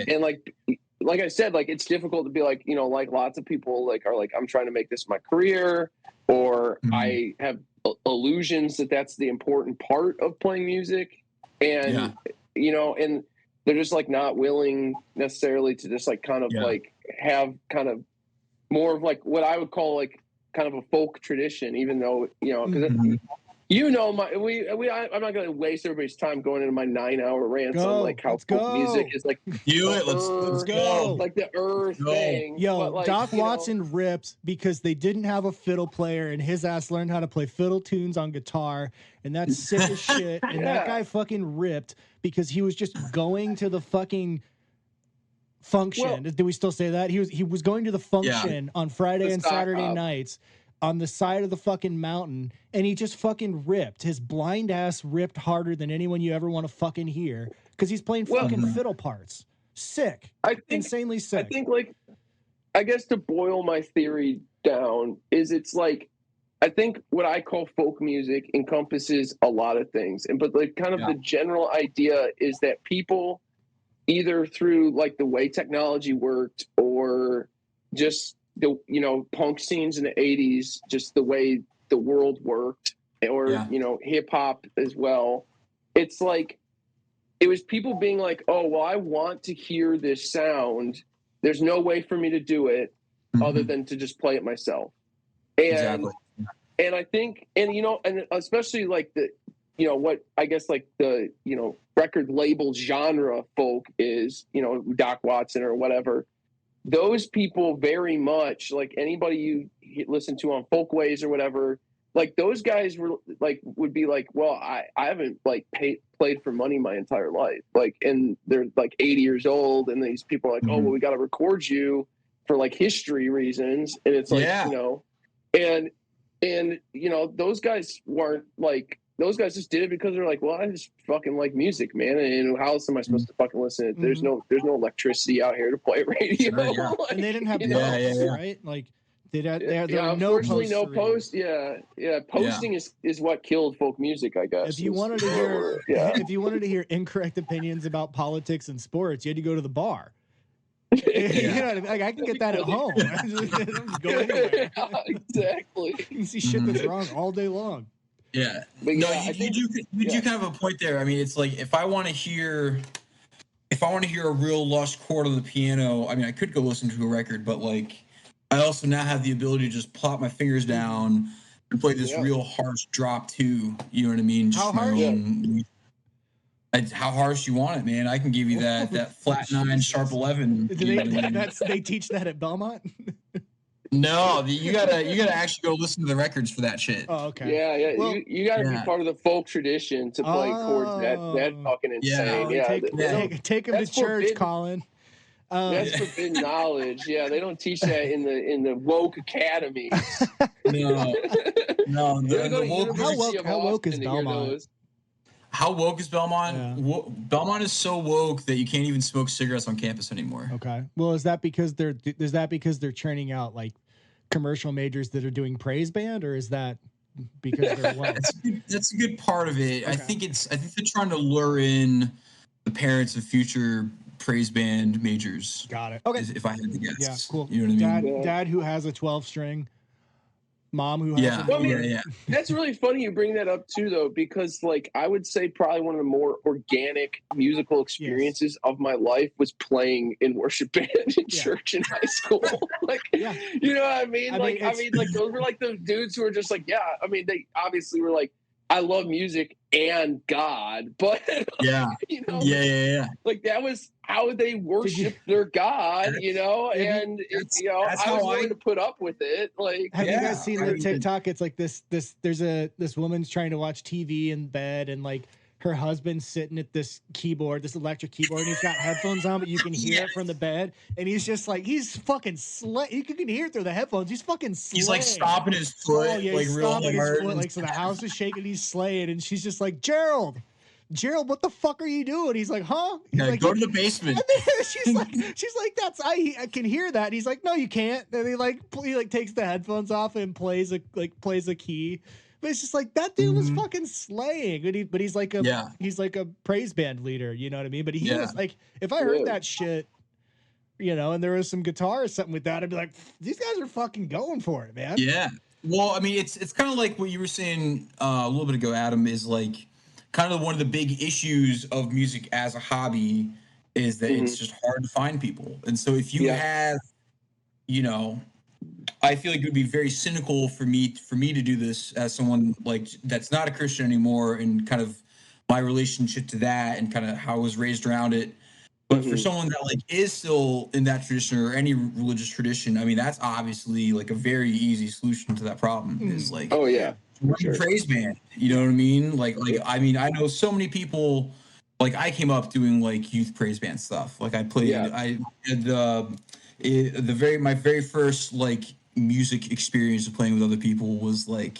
Speaker 1: And like I said, like it's difficult to be like, you know, like lots of people like are like, I'm trying to make this my career, or I have illusions that that's the important part of playing music. And, you know, and they're just like not willing necessarily to just like kind of like have kind of more of like what I would call like kind of a folk tradition, even though, you know, because you know, I'm not going to waste everybody's time going into my 9-hour rants on like how folk music is like.
Speaker 3: Let's go.
Speaker 1: Like the earth thing.
Speaker 2: Yo,
Speaker 1: but like,
Speaker 2: Doc Watson ripped because they didn't have a fiddle player, and his ass learned how to play fiddle tunes on guitar, and that's sick as shit. And that guy fucking ripped because he was just going to the fucking function. Well, do we still say that? He was going to the function on Friday and Saturday nights on the side of the fucking mountain, and he just fucking ripped. His blind ass ripped harder than anyone you ever want to fucking hear because he's playing fucking fiddle parts. Sick. Insanely sick.
Speaker 1: I think, like, I guess to boil my theory down is it's like, I think what I call folk music encompasses a lot of things. But like kind of the general idea is that people either through like the way technology worked or just the, you know, punk scenes in the 80s, just the way the world worked, or, you know, hip hop as well. It's like, it was people being like, oh, well, I want to hear this sound. There's no way for me to do it other than to just play it myself. And, and I think, and, you know, and especially like the, you know, what I guess like the, you know, record label genre folk is, you know, Doc Watson or whatever. Those people very much, like anybody you listen to on Folkways or whatever, like those guys were like, would be like, well, I haven't like played for money my entire life. Like, and they're like 80 years old. And these people are like, oh, well, we got to record you for like history reasons. And it's like, you know, and, you know, those guys weren't like, those guys just did it because they're like, well, I just fucking like music, man. And how else am I supposed to fucking listen to it? There's no electricity out here to play radio. Like,
Speaker 2: and they didn't have posts, right? Like there were no posts.
Speaker 1: No post. Posting is what killed folk music, I guess.
Speaker 2: If you wanted to hear, if you wanted to hear incorrect opinions about politics and sports, you had to go to the bar. You know what I mean? Like I can get that at home. I don't go anywhere.
Speaker 1: Exactly.
Speaker 2: You can see shit that's wrong all day long.
Speaker 3: Yeah, but no, you do kind of a point there. I mean, it's like if I want to hear a real lush chord on the piano, I mean, I could go listen to a record, but like, I also now have the ability to just plop my fingers down and play this real harsh drop too. You know what I mean? Just
Speaker 2: how harsh?
Speaker 3: How harsh you want it, man? I can give you that flat 9 sharp 11.
Speaker 2: They teach that at Belmont.
Speaker 3: No, you gotta actually go listen to the records for that shit.
Speaker 2: Oh, okay.
Speaker 1: Yeah. Well, you gotta be part of the folk tradition to play chords that fucking insane.
Speaker 2: Take him to church, Colin.
Speaker 1: That's forbidden knowledge. Yeah, they don't teach that in the woke academies.
Speaker 3: No.
Speaker 2: How woke is Belmont?
Speaker 3: How woke is Belmont? Yeah. Belmont is so woke that you can't even smoke cigarettes on campus anymore.
Speaker 2: Okay. Well, is that because they're churning out like commercial majors that are doing praise band, or is that because they're what?
Speaker 3: That's a good part of it. Okay. I think they're trying to lure in the parents of future praise band majors.
Speaker 2: Got it. Okay.
Speaker 3: If I had to guess.
Speaker 2: Yeah, cool.
Speaker 3: You know what I mean?
Speaker 2: Dad who has a 12-string. Mom who has
Speaker 3: yeah.
Speaker 1: That's really funny you bring that up too, though, because like I would say probably one of the more organic musical experiences of my life was playing in worship band in church in high school. Like, you know what I mean? Like those were like the dudes who were just like, they obviously were like, I love music and God, but like that was how they worship their God, and I was willing to put up with it. Like,
Speaker 2: have you guys seen the TikTok? It's like this woman's trying to watch TV in bed, and like her husband's sitting at this electric keyboard, and he's got headphones on, but you can hear it from the bed, and he's just like, he's fucking you can hear it through the headphones. He's fucking slaying.
Speaker 3: He's like stomping his foot, like real hard.
Speaker 2: Like, so the house is shaking, he's slaying, and she's just like, Gerald, what the fuck are you doing? He's like, huh? He's like,
Speaker 3: go to the basement.
Speaker 2: she's like, I can hear that. And he's like, no, you can't. And he takes the headphones off and plays a key. But it's just like that dude was fucking slaying. But he's like a praise band leader, you know what I mean? But he was like, if I heard that shit, and there was some guitar or something with that, I'd be like, these guys are fucking going for it, man.
Speaker 3: Yeah. Well, I mean, it's kind of like what you were saying a little bit ago, Adam, is like kind of one of the big issues of music as a hobby is that it's just hard to find people. And so if you have, I feel like it would be very cynical for me to do this as someone like that's not a Christian anymore, and kind of my relationship to that and kind of how I was raised around it. But for someone that like is still in that tradition or any religious tradition, I mean, that's obviously like a very easy solution to that problem. Is like, praise band, you know what I mean? Like I mean, I know so many people. Like I came up doing like youth praise band stuff. Like I played, I had my very first like music experience of playing with other people was like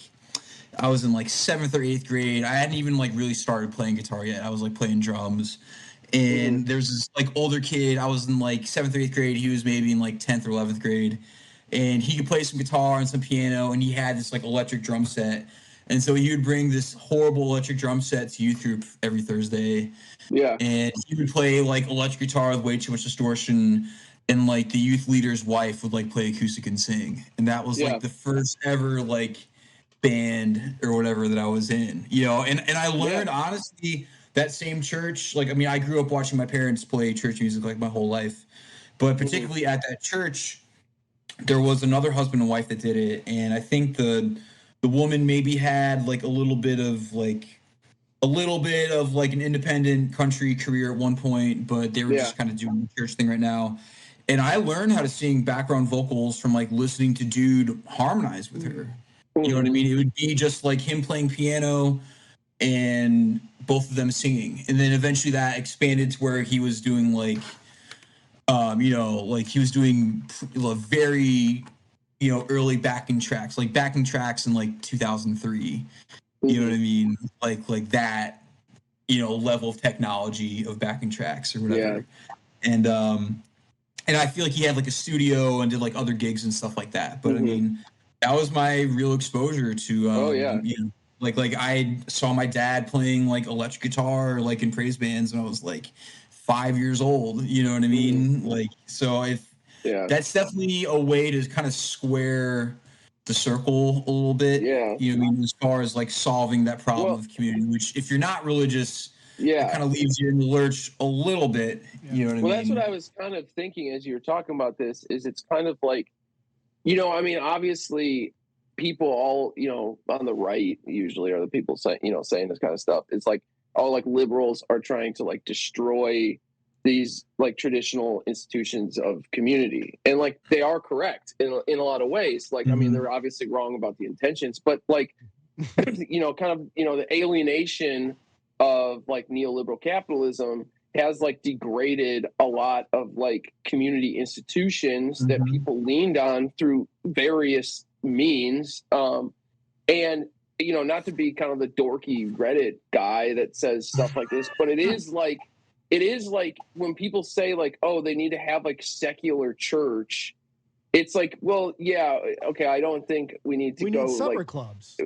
Speaker 3: I was in like 7th or 8th grade. I hadn't even like really started playing guitar yet. I was like playing drums. And there's this like older kid. I was in like 7th or 8th grade. He was maybe in like 10th or 11th grade. And he could play some guitar and some piano. And he had this like electric drum set. And so he would bring this horrible electric drum set to youth group every Thursday.
Speaker 1: Yeah.
Speaker 3: And he would play like electric guitar with way too much distortion. And like the youth leader's wife would like play acoustic and sing. And that was like the first ever like band or whatever that I was in, and I learned honestly that same church, like, I mean, I grew up watching my parents play church music like my whole life, but particularly at that church, there was another husband and wife that did it. And I think the woman maybe had like a little bit of like an independent country career at one point, but they were just kind of doing the church thing right now. And I learned how to sing background vocals from like listening to dude harmonize with her. You know what I mean? It would be just like him playing piano and both of them singing. And then eventually that expanded to where he was doing like, like he was doing very, early backing tracks in like 2003. You know what I mean? Like that, level of technology of backing tracks or whatever. Yeah. And I feel like he had like a studio and did like other gigs and stuff like that. But I mean, that was my real exposure to, like I saw my dad playing like electric guitar, like in praise bands when I was like 5 years old, you know what I mean? Like, so that's definitely a way to kind of square the circle a little bit.
Speaker 1: Yeah.
Speaker 3: You know what I mean? As far as like solving that problem of the community, which if you're not religious, it kind of leaves you in the lurch a little bit. You know what I mean?
Speaker 1: Well, that's what I was kind of thinking as you were talking about this, is it's kind of like, I mean, obviously people all, on the right usually are the people saying this kind of stuff. It's like, like liberals are trying to like destroy these like traditional institutions of community. And like, they are correct in a lot of ways. Like, I mean, they're obviously wrong about the intentions, but like, kind of, the alienation of like neoliberal capitalism has like degraded a lot of like community institutions that people leaned on through various means. And, you know, not to be kind of the dorky Reddit guy that says stuff like this, but it is like when people say like, oh, they need to have like secular church. It's like, well, yeah, okay. I don't think we need to go
Speaker 2: need summer
Speaker 1: like
Speaker 2: clubs.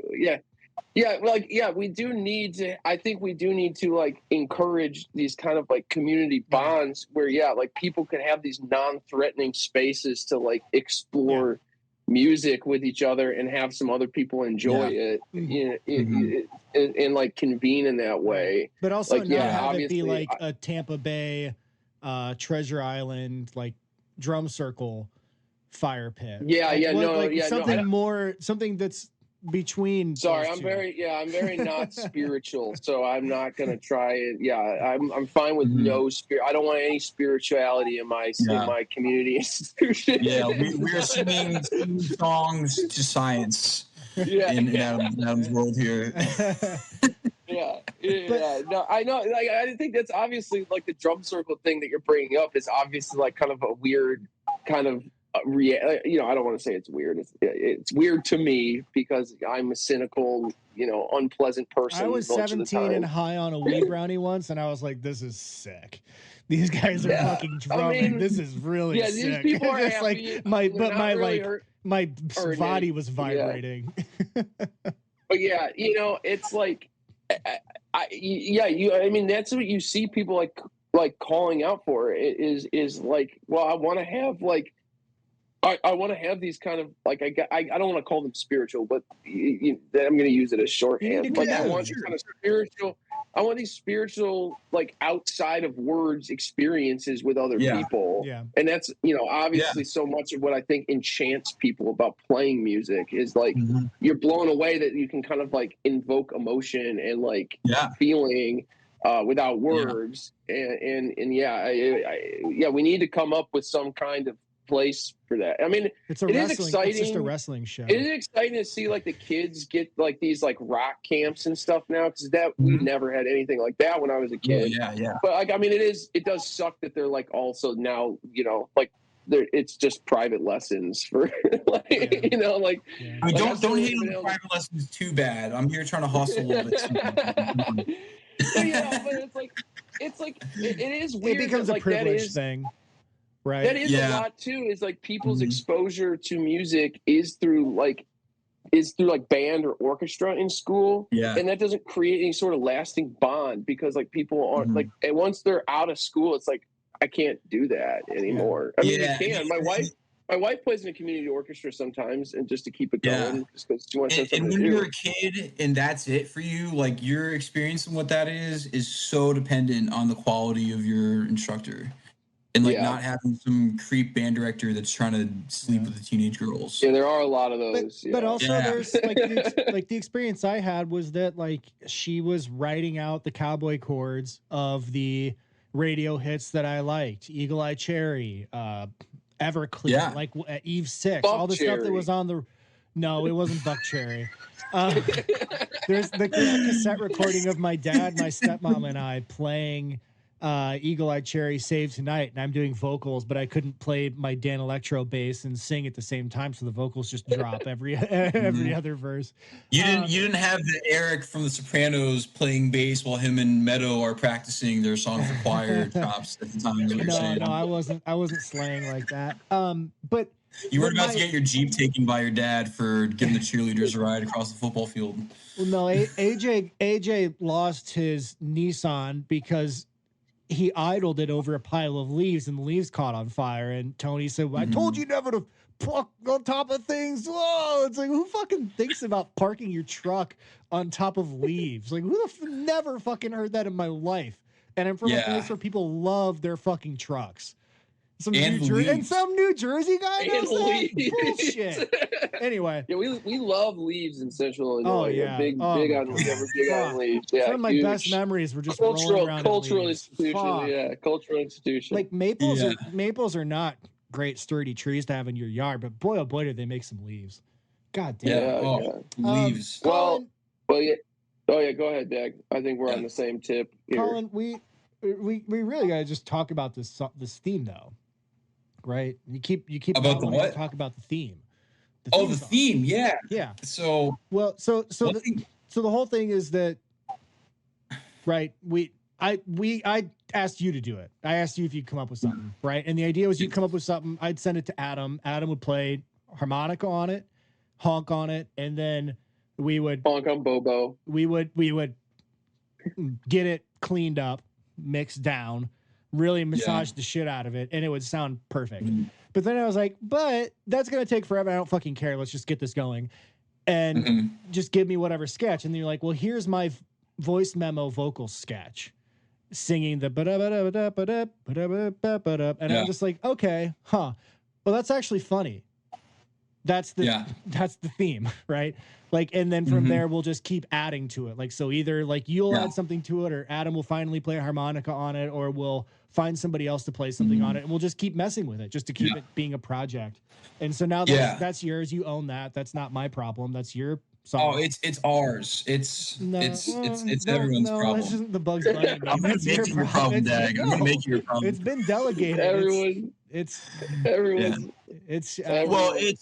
Speaker 1: Yeah, like we do need to. I think we do need to like encourage these kind of like community bonds where like people can have these non-threatening spaces to like explore music with each other and have some other people enjoy it, and like convene in that way.
Speaker 2: But also
Speaker 1: like,
Speaker 2: not have it be like a Tampa Bay, Treasure Island, like drum circle fire pit. Something that's between.
Speaker 1: Sorry, I'm very not spiritual, so I'm not gonna try it. I'm fine with no spirit. I don't want any spirituality in my community institution.
Speaker 3: We're singing songs to science. In Adam's world here.
Speaker 1: No, I know. Like, I think that's obviously like the drum circle thing that you're bringing up is obviously like kind of a weird kind of. I don't want to say it's weird. It's weird to me because I'm a cynical, unpleasant person.
Speaker 2: I was 17 and high on a weed brownie once, and I was like, "This is sick. These guys are fucking drumming. I mean, this is really sick."
Speaker 1: These people are happy.
Speaker 2: My body was vibrating.
Speaker 1: But it's like, I mean, that's what you see people like calling out for. Is like, well, I want to have like. I want to have these kind of like I don't want to call them spiritual, but I'm going to use it as shorthand. Like I want kind of spiritual. I want these spiritual like outside of words experiences with other people. Yeah. And that's obviously so much of what I think enchants people about playing music is like you're blown away that you can kind of like invoke emotion and like feeling without words. And we need to come up with some kind of place for that. I mean, it is exciting.
Speaker 2: It's just a wrestling show.
Speaker 1: It is exciting to see like the kids get like these like rock camps and stuff now because we never had anything like that when I was a kid. But like, I mean, it does suck that they're like also now like it's just private lessons for like
Speaker 3: I mean, don't hate on the private lessons too bad. I'm here trying to hustle a little bit.
Speaker 1: But it's like it is weird.
Speaker 2: It becomes a privilege thing. Right.
Speaker 1: That is a lot too. Is like people's exposure to music is through band or orchestra in school, and that doesn't create any sort of lasting bond because like people aren't like, and once they're out of school, it's like I can't do that anymore. I mean, you can. My wife plays in a community orchestra sometimes, and just to keep it going, just because she wants to.
Speaker 3: And when you're a kid, and that's it for you, like your experience and what that is so dependent on the quality of your instructor. And not having some creep band director that's trying to sleep with the teenage girls.
Speaker 1: Yeah, there are a lot of those.
Speaker 2: But also there's like the experience I had was that like she was writing out the cowboy chords of the radio hits that I liked. Eagle Eye Cherry, Everclear, like Eve 6,
Speaker 1: Buck
Speaker 2: all the
Speaker 1: Cherry.
Speaker 2: stuff that was on the. No, it wasn't Buck Cherry. There's the cassette recording of my dad, my stepmom, and I playing. Eagle Eye Cherry Save Tonight, and I'm doing vocals, but I couldn't play my Dan Electro bass and sing at the same time, so the vocals just drop every other verse.
Speaker 3: You didn't have the Eric from The Sopranos playing bass while him and Meadow are practicing their song for choir chops at the time. Is what you're saying.
Speaker 2: No, I wasn't slaying like that. But
Speaker 3: you were about to get your Jeep taken by your dad for giving the cheerleaders a ride across the football field.
Speaker 2: Well, no, AJ lost his Nissan because he idled it over a pile of leaves, and the leaves caught on fire. And Tony said, "I told you never to park on top of things." Whoa! It's like, who fucking thinks about parking your truck on top of leaves? Like, never fucking heard that in my life. And I'm from a place where people love their fucking trucks. Some New Jersey guy knows that? Bullshit. Anyway.
Speaker 1: Yeah, we love leaves in Central Illinois. Oh, yeah. Big on leaves. Yeah,
Speaker 2: some of my best memories were just rolling around
Speaker 1: cultural institution. Yeah, cultural institution.
Speaker 2: Like maples are not great sturdy trees to have in your yard, but boy, oh boy, did they make some leaves. God damn.
Speaker 3: Leaves.
Speaker 1: Well, yeah. Oh yeah, go ahead, Dag. I think we're on the same tip here.
Speaker 2: Colin, we really gotta just talk about this theme though, right? You keep
Speaker 3: about the what?
Speaker 2: talk about the theme.
Speaker 3: The theme, yeah.
Speaker 2: Yeah.
Speaker 3: So
Speaker 2: the whole thing is that, right? I asked you to do it. I asked you if you'd come up with something, right? And the idea was you'd come up with something. I'd send it to Adam. Adam would play harmonica on it, honk on it, and then we would
Speaker 1: honk on Bobo.
Speaker 2: We would get it cleaned up, mixed down, really massage the shit out of it, and it would sound perfect. But then I was like, but that's gonna take forever. I don't fucking care. Let's just get this going, and just give me whatever sketch. And then you're like, well, here's my voice memo vocal sketch, singing the and I'm just like, okay, well, that's actually funny. That's the theme, right? Like, and then from there we'll just keep adding to it. Like, so either like you'll add something to it, or Adam will finally play a harmonica on it, or we'll find somebody else to play something on it, and we'll just keep messing with it just to keep it being a project. And so now that's yours. You own that. That's not my problem. That's your song.
Speaker 3: Oh, it's ours. It's everyone's problem.
Speaker 2: This isn't the Bugs Bunny.
Speaker 3: I'm gonna make you your problem, Dag. I'm gonna make you your problem.
Speaker 2: It's been delegated.
Speaker 1: Everyone's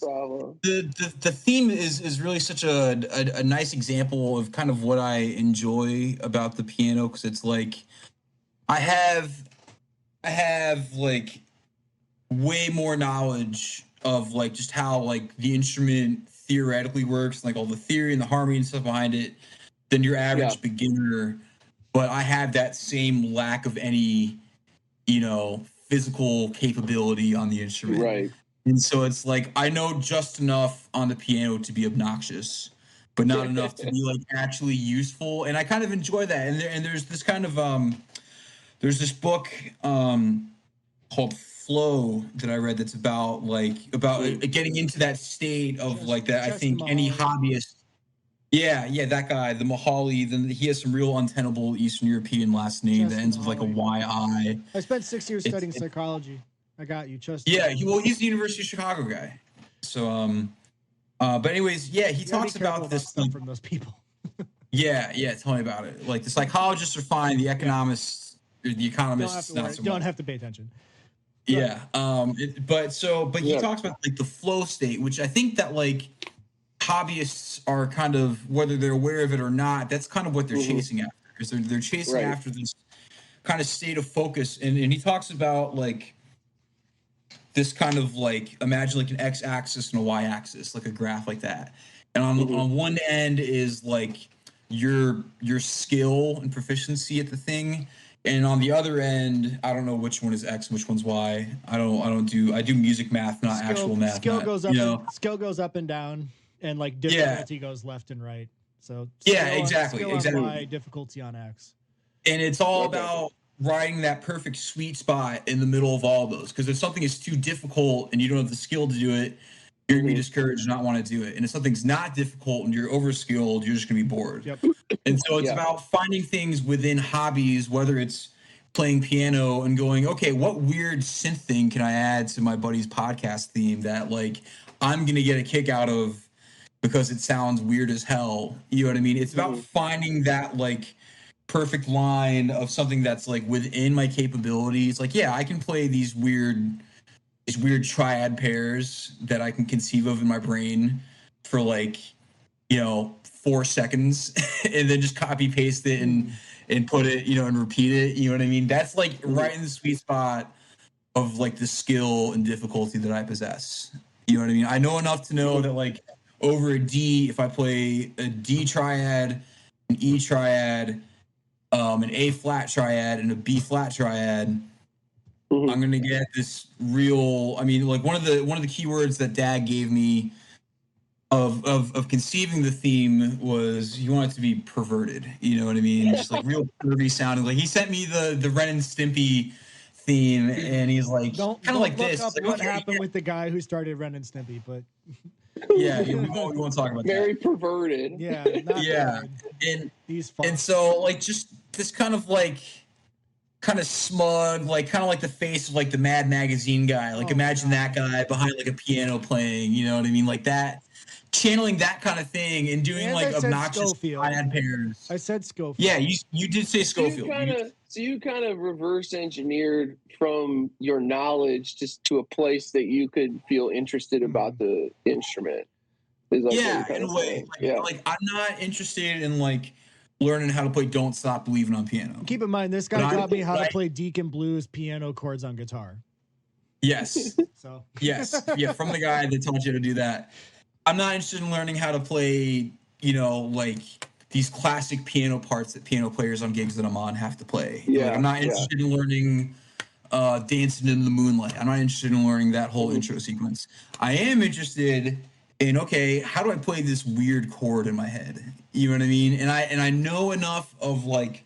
Speaker 1: problem.
Speaker 3: The theme is really such a nice example of kind of what I enjoy about the piano, because it's like I have like way more knowledge of like just how like the instrument theoretically works, like all the theory and the harmony and stuff behind it, than your average beginner. But I have that same lack of any, physical capability on the instrument.
Speaker 1: Right.
Speaker 3: And so it's like I know just enough on the piano to be obnoxious, but not enough to be like actually useful. And I kind of enjoy that. And there's this kind of there's this book called Flow that I read that's about getting into that state of like that. I think any hobbyist. Yeah, that guy, the Mahali. Then he has some real untenable Eastern European last name that ends with like a YI.
Speaker 2: I spent 6 years studying psychology. I got you, Chester.
Speaker 3: Yeah, he's the University of Chicago guy. So but anyways, he talks about this
Speaker 2: stuff from those people.
Speaker 3: yeah, tell me about it. Like the psychologists are fine, the economists, or the economists not so much.
Speaker 2: Don't have to pay attention.
Speaker 3: Yeah. But he talks about like the flow state, which I think that like hobbyists are kind of, whether they're aware of it or not, that's kind of what they're chasing after, because they're chasing after this kind of state of focus. And he talks about like this kind of like, imagine like an x-axis and a y-axis, like a graph like that. And on one end is like your skill and proficiency at the thing. And on the other end, I don't know which one is X and which one's Y. I do music math, not actual math.
Speaker 2: Skill goes up. Skill goes up and down, and like difficulty goes left and right. So
Speaker 3: exactly.
Speaker 2: On Y, difficulty on X.
Speaker 3: And it's all about riding that perfect sweet spot in the middle of all those. Because if something is too difficult and you don't have the skill to do it, you're gonna be discouraged and not want to do it. And if something's not difficult and you're overskilled, you're just gonna be bored.
Speaker 2: Yep.
Speaker 3: And so it's about finding things within hobbies, whether it's playing piano and going, okay, what weird synth thing can I add to my buddy's podcast theme that like I'm gonna get a kick out of because it sounds weird as hell. You know what I mean? It's about finding that like perfect line of something that's like within my capabilities. Like, I can play these weird triad pairs that I can conceive of in my brain for like, 4 seconds and then just copy paste it and put it, and repeat it. You know what I mean? That's like right in the sweet spot of like the skill and difficulty that I possess. You know what I mean? I know enough to know that like over a D, if I play a D triad, an E triad, an A flat triad, and a B flat triad, I'm gonna get this real. I mean, like one of the keywords that Dad gave me of conceiving the theme was you want it to be perverted. You know what I mean? Just like real pervy sounding. Like he sent me the Ren and Stimpy theme, and he's like kind of like this.
Speaker 2: Up
Speaker 3: like,
Speaker 2: what happened with the guy who started Ren and Stimpy, but
Speaker 3: we won't talk about
Speaker 1: very
Speaker 3: that.
Speaker 1: Perverted.
Speaker 2: Yeah,
Speaker 3: and
Speaker 2: he's fun.
Speaker 3: And so like just this kind of smug, like kind of like the face of like the Mad Magazine guy. Like imagine that guy behind like a piano playing, you know what I mean? Like that, channeling that kind of thing and doing like obnoxious triad pairs.
Speaker 2: I said Schofield.
Speaker 3: Yeah, you did say Schofield.
Speaker 1: So you kind of reverse engineered from your knowledge just to a place that you could feel interested about the instrument.
Speaker 3: Yeah, in a way. Like I'm not interested in like learning how to play "Don't Stop Believing" on piano.
Speaker 2: Keep in mind, this guy taught me how to play Deacon Blues piano chords on guitar.
Speaker 3: Yes.
Speaker 2: So
Speaker 3: yes, yeah, from the guy that taught you to do that. I'm not interested in learning how to play, like these classic piano parts that piano players on gigs that I'm on have to play. Yeah, like, I'm not interested in learning Dancing in the Moonlight. I'm not interested in learning that whole intro sequence. I am interested in, okay, how do I play this weird chord in my head? You know what I mean? And I know enough of like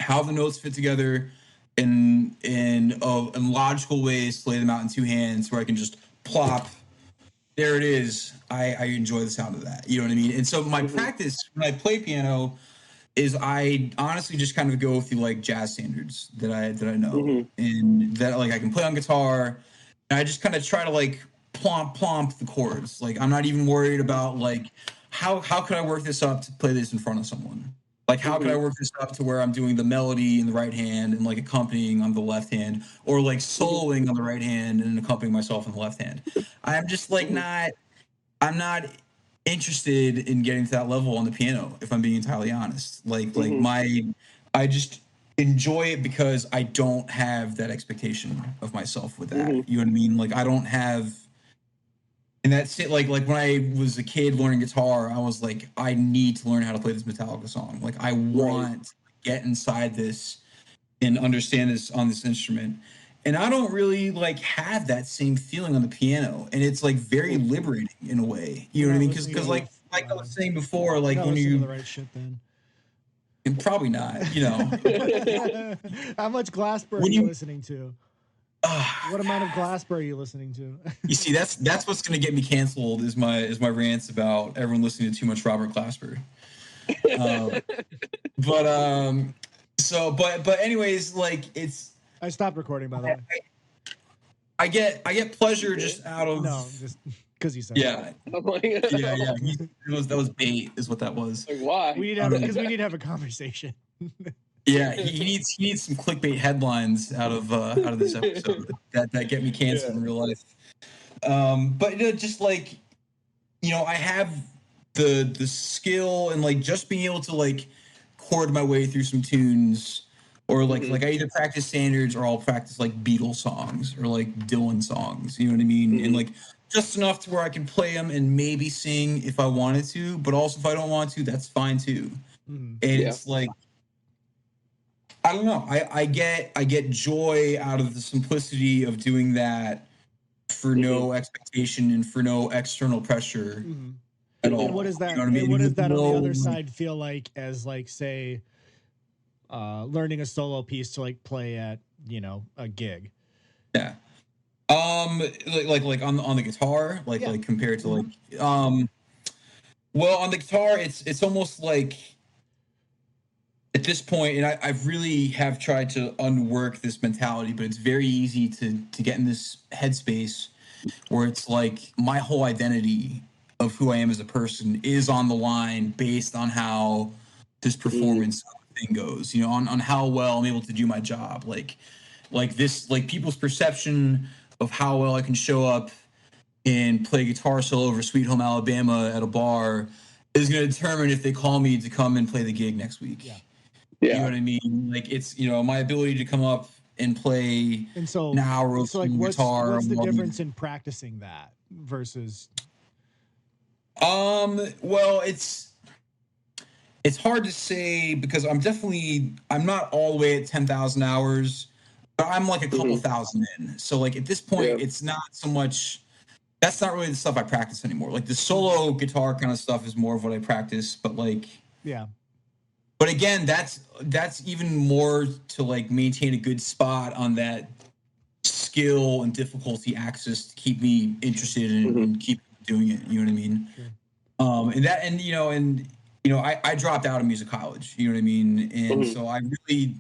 Speaker 3: how the notes fit together in logical ways to lay them out in two hands where I can just plop. There it is. I enjoy the sound of that. You know what I mean? And so my practice when I play piano is I honestly just kind of go through like jazz standards that I know and that like I can play on guitar. And I just kind of try to like plomp the chords. Like I'm not even worried about like how could I work this up to play this in front of someone? Like how could I work this up to where I'm doing the melody in the right hand and like accompanying on the left hand, or like soloing on the right hand and accompanying myself on the left hand? I'm just like I'm not interested in getting to that level on the piano, if I'm being entirely honest. I just enjoy it because I don't have that expectation of myself with that. You know what I mean? Like I don't have. And that's it. Like when I was a kid learning guitar, I was like, I need to learn how to play this Metallica song. Like I want to get inside this and understand this on this instrument. And I don't really like have that same feeling on the piano. And it's like very liberating in a way. You know what I mean? Because like I was saying before, like when you
Speaker 2: the right shit then.
Speaker 3: And probably not,
Speaker 2: How much Glasper are you listening to? What amount of Glasper are you listening to?
Speaker 3: You see, that's what's going to get me canceled is my rants about everyone listening to too much Robert Glasper. But anyways, like it's.
Speaker 2: I stopped recording, by the way.
Speaker 3: I get pleasure just out of
Speaker 2: just because you said
Speaker 3: yeah. That was bait, is what that was.
Speaker 1: Like, why?
Speaker 2: We need to have a conversation.
Speaker 3: Yeah, he needs some clickbait headlines out of this episode that get me canceled in real life. But just like, I have the skill and like just being able to like chord my way through some tunes, or like I either practice standards or I'll practice like Beatles songs or like Dylan songs. You know what I mean? And like just enough to where I can play them and maybe sing if I wanted to, but also if I don't want to, that's fine too. And it's like. I don't know. I get joy out of the simplicity of doing that for no expectation and for no external pressure at all.
Speaker 2: And what is that? You know what I mean? What does that on the other side feel like as like say learning a solo piece to like play at a gig?
Speaker 3: Yeah. Like on the guitar, like compared to like well, on the guitar it's almost like. At this point, and I really have tried to unwork this mentality, but it's very easy to get in this headspace where it's like my whole identity of who I am as a person is on the line based on how this performance thing goes, on how well I'm able to do my job. Like people's perception of how well I can show up and play guitar solo over Sweet Home Alabama at a bar is going to determine if they call me to come and play the gig next week.
Speaker 2: Yeah.
Speaker 3: You know what I mean? Like it's my ability to come up and play an hour of guitar.
Speaker 2: What's the difference in practicing that versus?
Speaker 3: Well, it's hard to say because I'm not all the way at 10,000 hours, but I'm like a couple thousand in. So like at this point, it's not so much. That's not really the stuff I practice anymore. Like the solo guitar kind of stuff is more of what I practice, but like But again, that's even more to like maintain a good spot on that skill and difficulty axis to keep me interested in keep doing it. You know what I mean? Sure. I dropped out of music college. You know what I mean? And so I really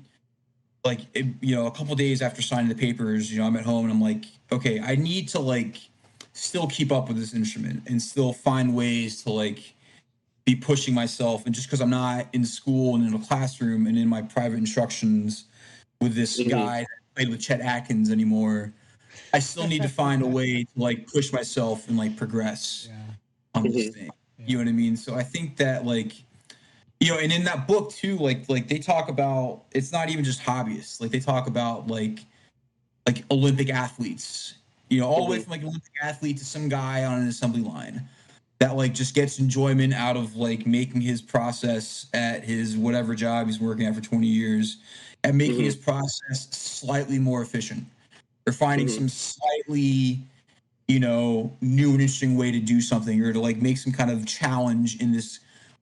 Speaker 3: a couple days after signing the papers, I'm at home and I'm like, okay, I need to like still keep up with this instrument and still find ways to like be pushing myself. And just because I'm not in school and in a classroom and in my private instructions with this guy that played with Chet Atkins anymore, I still need to find a way to like push myself and like progress on this thing. You know what I mean? So I think that like, you know, and in that book too, like they talk about, it's not even just hobbyists. Like they talk about like Olympic athletes, you know, all the way from like an Olympic athlete to some guy on an assembly line that like just gets enjoyment out of like making his process at his whatever job he's working at for 20 years and making his process slightly more efficient or finding some slightly, you know, new and interesting way to do something or to like make some kind of challenge in this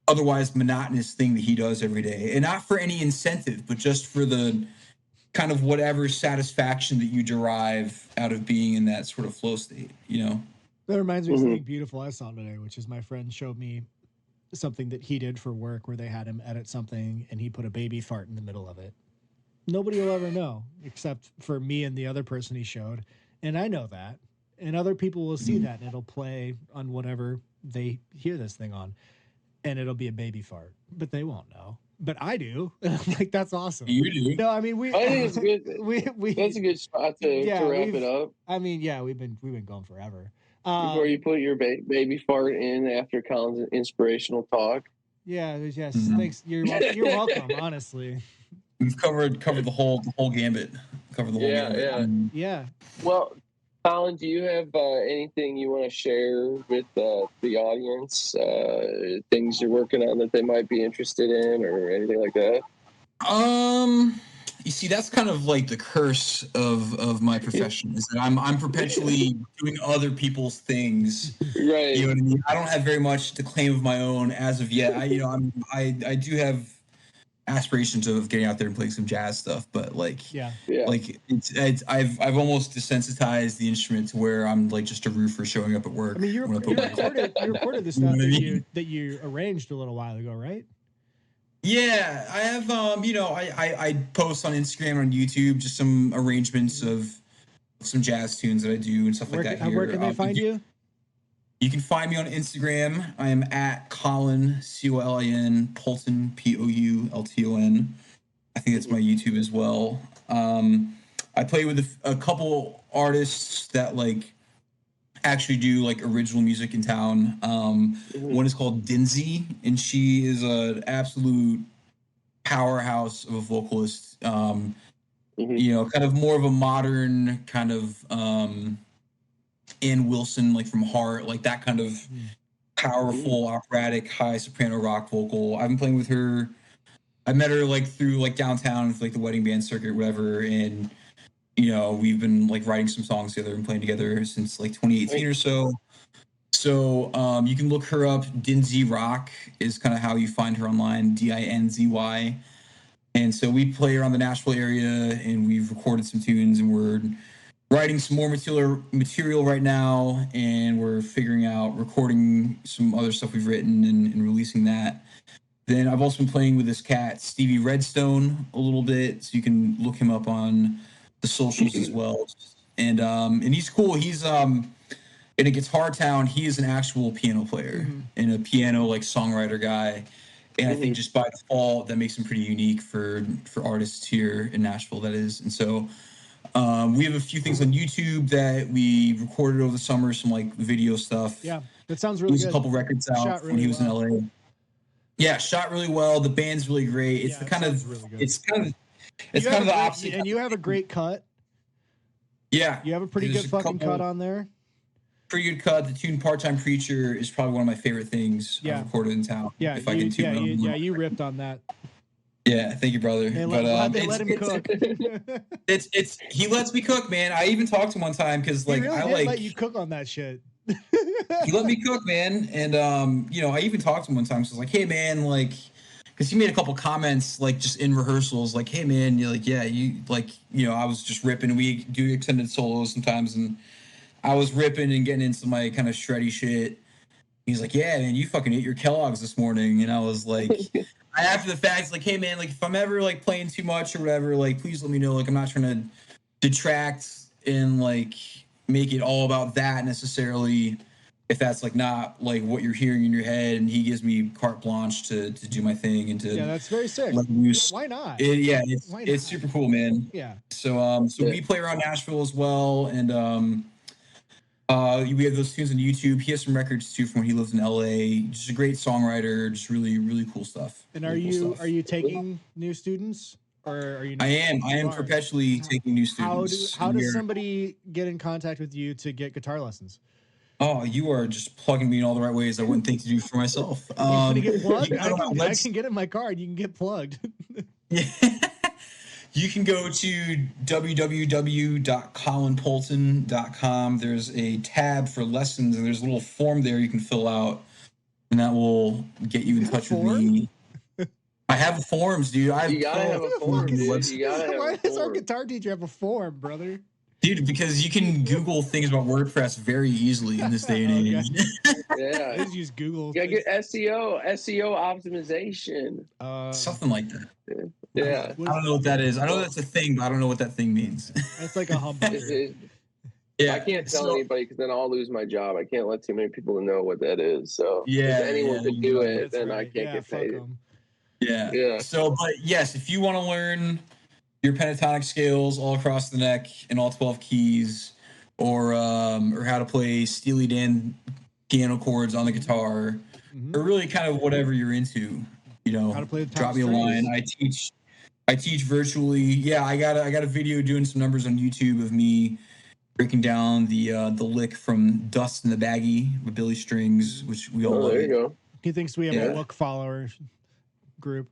Speaker 3: otherwise monotonous thing that he does every day. And not for any incentive, but just for the kind of whatever satisfaction that you derive out of being in that sort of flow state, you know?
Speaker 2: That reminds me of something beautiful I saw today, which is my friend showed me something that he did for work where they had him edit something and he put a baby fart in the middle of it. Nobody will ever know except for me and the other person he showed. And I know that. And other people will see that and it'll play on whatever they hear this thing on. And it'll be a baby fart. But they won't know. But I do. Like, that's awesome.
Speaker 3: You do.
Speaker 2: No, I mean,
Speaker 1: I think it's good. That's a good spot to wrap it up.
Speaker 2: I mean, yeah, we've been going forever.
Speaker 1: Before you put your baby fart in after Colin's inspirational talk.
Speaker 2: Yeah, yes. Thanks. You're welcome. Honestly,
Speaker 3: we've covered the whole gambit. Covered the whole gambit.
Speaker 2: Yeah.
Speaker 1: Well, Colin, do you have anything you want to share with the audience? Things you're working on that they might be interested in, or anything like that?
Speaker 3: You see, that's kind of like the curse of my profession is that I'm perpetually doing other people's things.
Speaker 1: Right.
Speaker 3: You know what I mean? I don't have very much to claim of my own as of yet. I do have aspirations of getting out there and playing some jazz stuff, but like like I've almost desensitized the instrument to where I'm like just a roofer showing up at work.
Speaker 2: I mean, you recorded the stuff that you arranged a little while ago, right?
Speaker 3: Yeah, I have I post on Instagram and on YouTube just some arrangements of some jazz tunes that I do and stuff like that here.
Speaker 2: Where can they find you?
Speaker 3: You can find me on Instagram. I am at Colin, Colin Poulton, Poulton. I think that's my YouTube as well. I play with a couple artists that like actually do like original music in town. One is called Dinzy, and she is an absolute powerhouse of a vocalist. You know, kind of more of a modern kind of Ann Wilson, like from Heart, like that kind of powerful operatic high soprano rock vocal. I've been playing with her. I met her like through like downtown for like the wedding band circuit or whatever, and you know, we've been like writing some songs together and playing together since like 2018 or so. So you can look her up. Dinzy Rock is kind of how you find her online, Dinzy. And so we play around the Nashville area and we've recorded some tunes and we're writing some more material right now. And we're figuring out recording some other stuff we've written and releasing that. Then I've also been playing with this cat, Stevie Redstone, a little bit. So you can look him up on the socials as well. And he's cool. He's in a Guitar Town, he is an actual piano player and a piano like songwriter guy. And I think just by default, that makes him pretty unique for artists here in Nashville, that is. And so we have a few things on YouTube that we recorded over the summer, some like video stuff.
Speaker 2: Yeah, that sounds really good.
Speaker 3: A couple records out when he was in LA. Yeah, shot really well. The band's really great. It's kind of the opposite.
Speaker 2: And you have a great cut.
Speaker 3: Yeah.
Speaker 2: You have a pretty good fucking cut on there.
Speaker 3: Pretty good cut. The tune "Part-Time Preacher" is probably one of my favorite things I've recorded in town.
Speaker 2: Yeah, you ripped on that.
Speaker 3: Yeah, thank you, brother.
Speaker 2: They let him cook.
Speaker 3: It's he lets me cook, man. I even talked to him one time because like
Speaker 2: I let you cook on that shit.
Speaker 3: He let me cook, man, and you know, I even talked to him one time. So I was like, hey, man, like, because he made a couple comments like just in rehearsals, like, hey, man, you're like, yeah, you like, you know, I was just ripping. We do extended solos sometimes, and I was ripping and getting into my kind of shreddy shit. He's like, yeah, man, you fucking ate your Kellogg's this morning. And I was like, after the fact, like, hey, man, like, if I'm ever, like, playing too much or whatever, like, please let me know. Like, I'm not trying to detract and, like, make it all about that necessarily, if that's like not like what you're hearing in your head. And he gives me carte blanche to do my thing and to
Speaker 2: that's very sick. Why not?
Speaker 3: It's super cool, man.
Speaker 2: Yeah.
Speaker 3: So we play around Nashville as well, and we have those tunes on YouTube. He has some records too from when he lives in LA. Just a great songwriter. Just really, really cool stuff.
Speaker 2: And are you taking new students, or are you?
Speaker 3: I am perpetually taking new students.
Speaker 2: How does somebody get in contact with you to get guitar lessons?
Speaker 3: Oh, you are just plugging me in all the right ways I wouldn't think to do for myself.
Speaker 2: I can get in my car and you can get plugged.
Speaker 3: Yeah. You can go to www.colinpoulton.com. There's a tab for lessons, and there's a little form there you can fill out, and that will get you in touch with me. I have forms, dude.
Speaker 1: You gotta have a form, dude.
Speaker 2: Why does our guitar teacher have a form, brother?
Speaker 3: Dude, because you can Google things about WordPress very easily in this day and age.
Speaker 1: Yeah.
Speaker 2: Just use Google.
Speaker 1: You gotta get SEO optimization.
Speaker 3: Something like that.
Speaker 1: Yeah.
Speaker 3: I don't know what that is. I know that's a thing, but I don't know what that thing means.
Speaker 2: It's like a humbucker.
Speaker 1: I can't tell anybody because then I'll lose my job. I can't let too many people know what that is. So if anyone can do it, then I can't get paid.
Speaker 3: Yeah. So, but yes, if you want to learn your pentatonic scales all across the neck in all 12 keys, or how to play Steely Dan piano chords on the guitar, or really kind of whatever you're into,
Speaker 2: how to play the
Speaker 3: drop me a line. I teach virtually. Yeah, I got a video doing some numbers on YouTube of me breaking down the lick from Dust in the Baggie with Billy Strings, which we all love.
Speaker 1: There you go.
Speaker 2: He thinks we have a look follower group.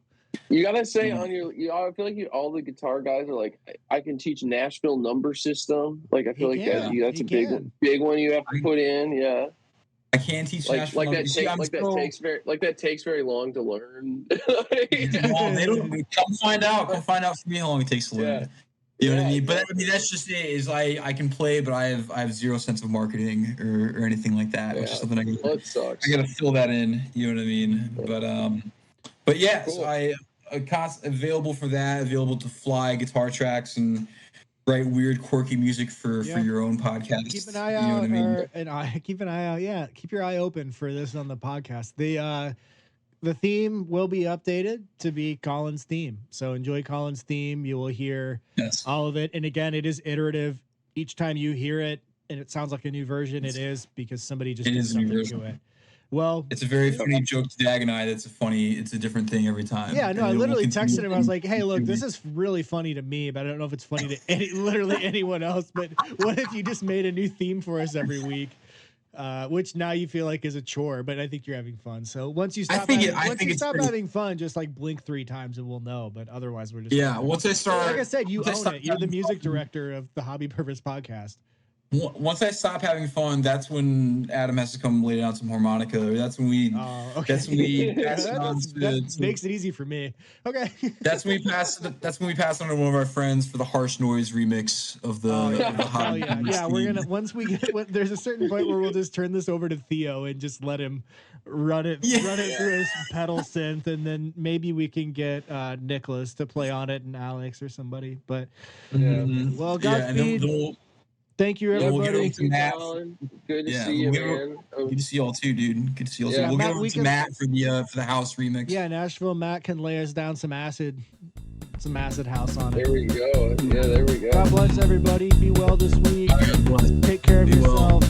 Speaker 1: You gotta say on your, I feel like all the guitar guys are like, I can teach Nashville number system. Like I feel that's a big one you have to put in. Yeah.
Speaker 3: I can teach Nashville
Speaker 1: that takes very long to learn.
Speaker 3: They don't come find out. Come find out for me how long it takes to learn. You know what I mean? But I mean that's just it. Is I can play, but I have zero sense of marketing or anything like that. Which is something I gotta fill that in. You know what I mean? But yeah, cool. So I available for that. Available to fly guitar tracks and write weird, quirky music for your own podcast.
Speaker 2: Keep an eye out. You know what I mean? Keep an eye out. Yeah, keep your eye open for this on the podcast. The theme will be updated to be Colin's theme. So enjoy Colin's theme. You will hear all of it. And again, it is iterative. Each time you hear it and it sounds like a new version, it is because somebody just did something to it. Well,
Speaker 3: it's a very funny joke to Dag and I. It's a different thing every time.
Speaker 2: Yeah, no, I literally texted him. I was like, "Hey, look, this is really funny to me, but I don't know if it's funny to literally anyone else. But what if you just made a new theme for us every week?" Which now you feel like is a chore, but I think you're having fun. So once you stop having fun, just like blink 3 times and we'll know. But otherwise, we're just
Speaker 3: once I start,
Speaker 2: like I said, you own it. You're the music director of the Hobby Purpose podcast.
Speaker 3: Once I stop having fun, that's when Adam has to come lay down some harmonica. Or that's when we. That's when we pass it on
Speaker 2: that makes it easy for me. Okay.
Speaker 3: That's when we pass on to one of our friends for the harsh noise remix of the.
Speaker 2: Hobby. Yeah, we're gonna there's a certain point where we'll just turn this over to Theo and just let him run it through his pedal synth, and then maybe we can get Nicholas to play on it and Alex or somebody. But well, Godspeed. Thank you, everybody.
Speaker 3: We'll get
Speaker 1: Matt. Good to see you, man.
Speaker 3: Good to see y'all too, dude. Good to see y'all too. We'll get over to Matt for the house remix.
Speaker 2: Yeah, Nashville. Matt can lay us down some acid house on it.
Speaker 1: There we go. Yeah, there we go.
Speaker 2: God bless everybody. Be well this week. Take care of yourself.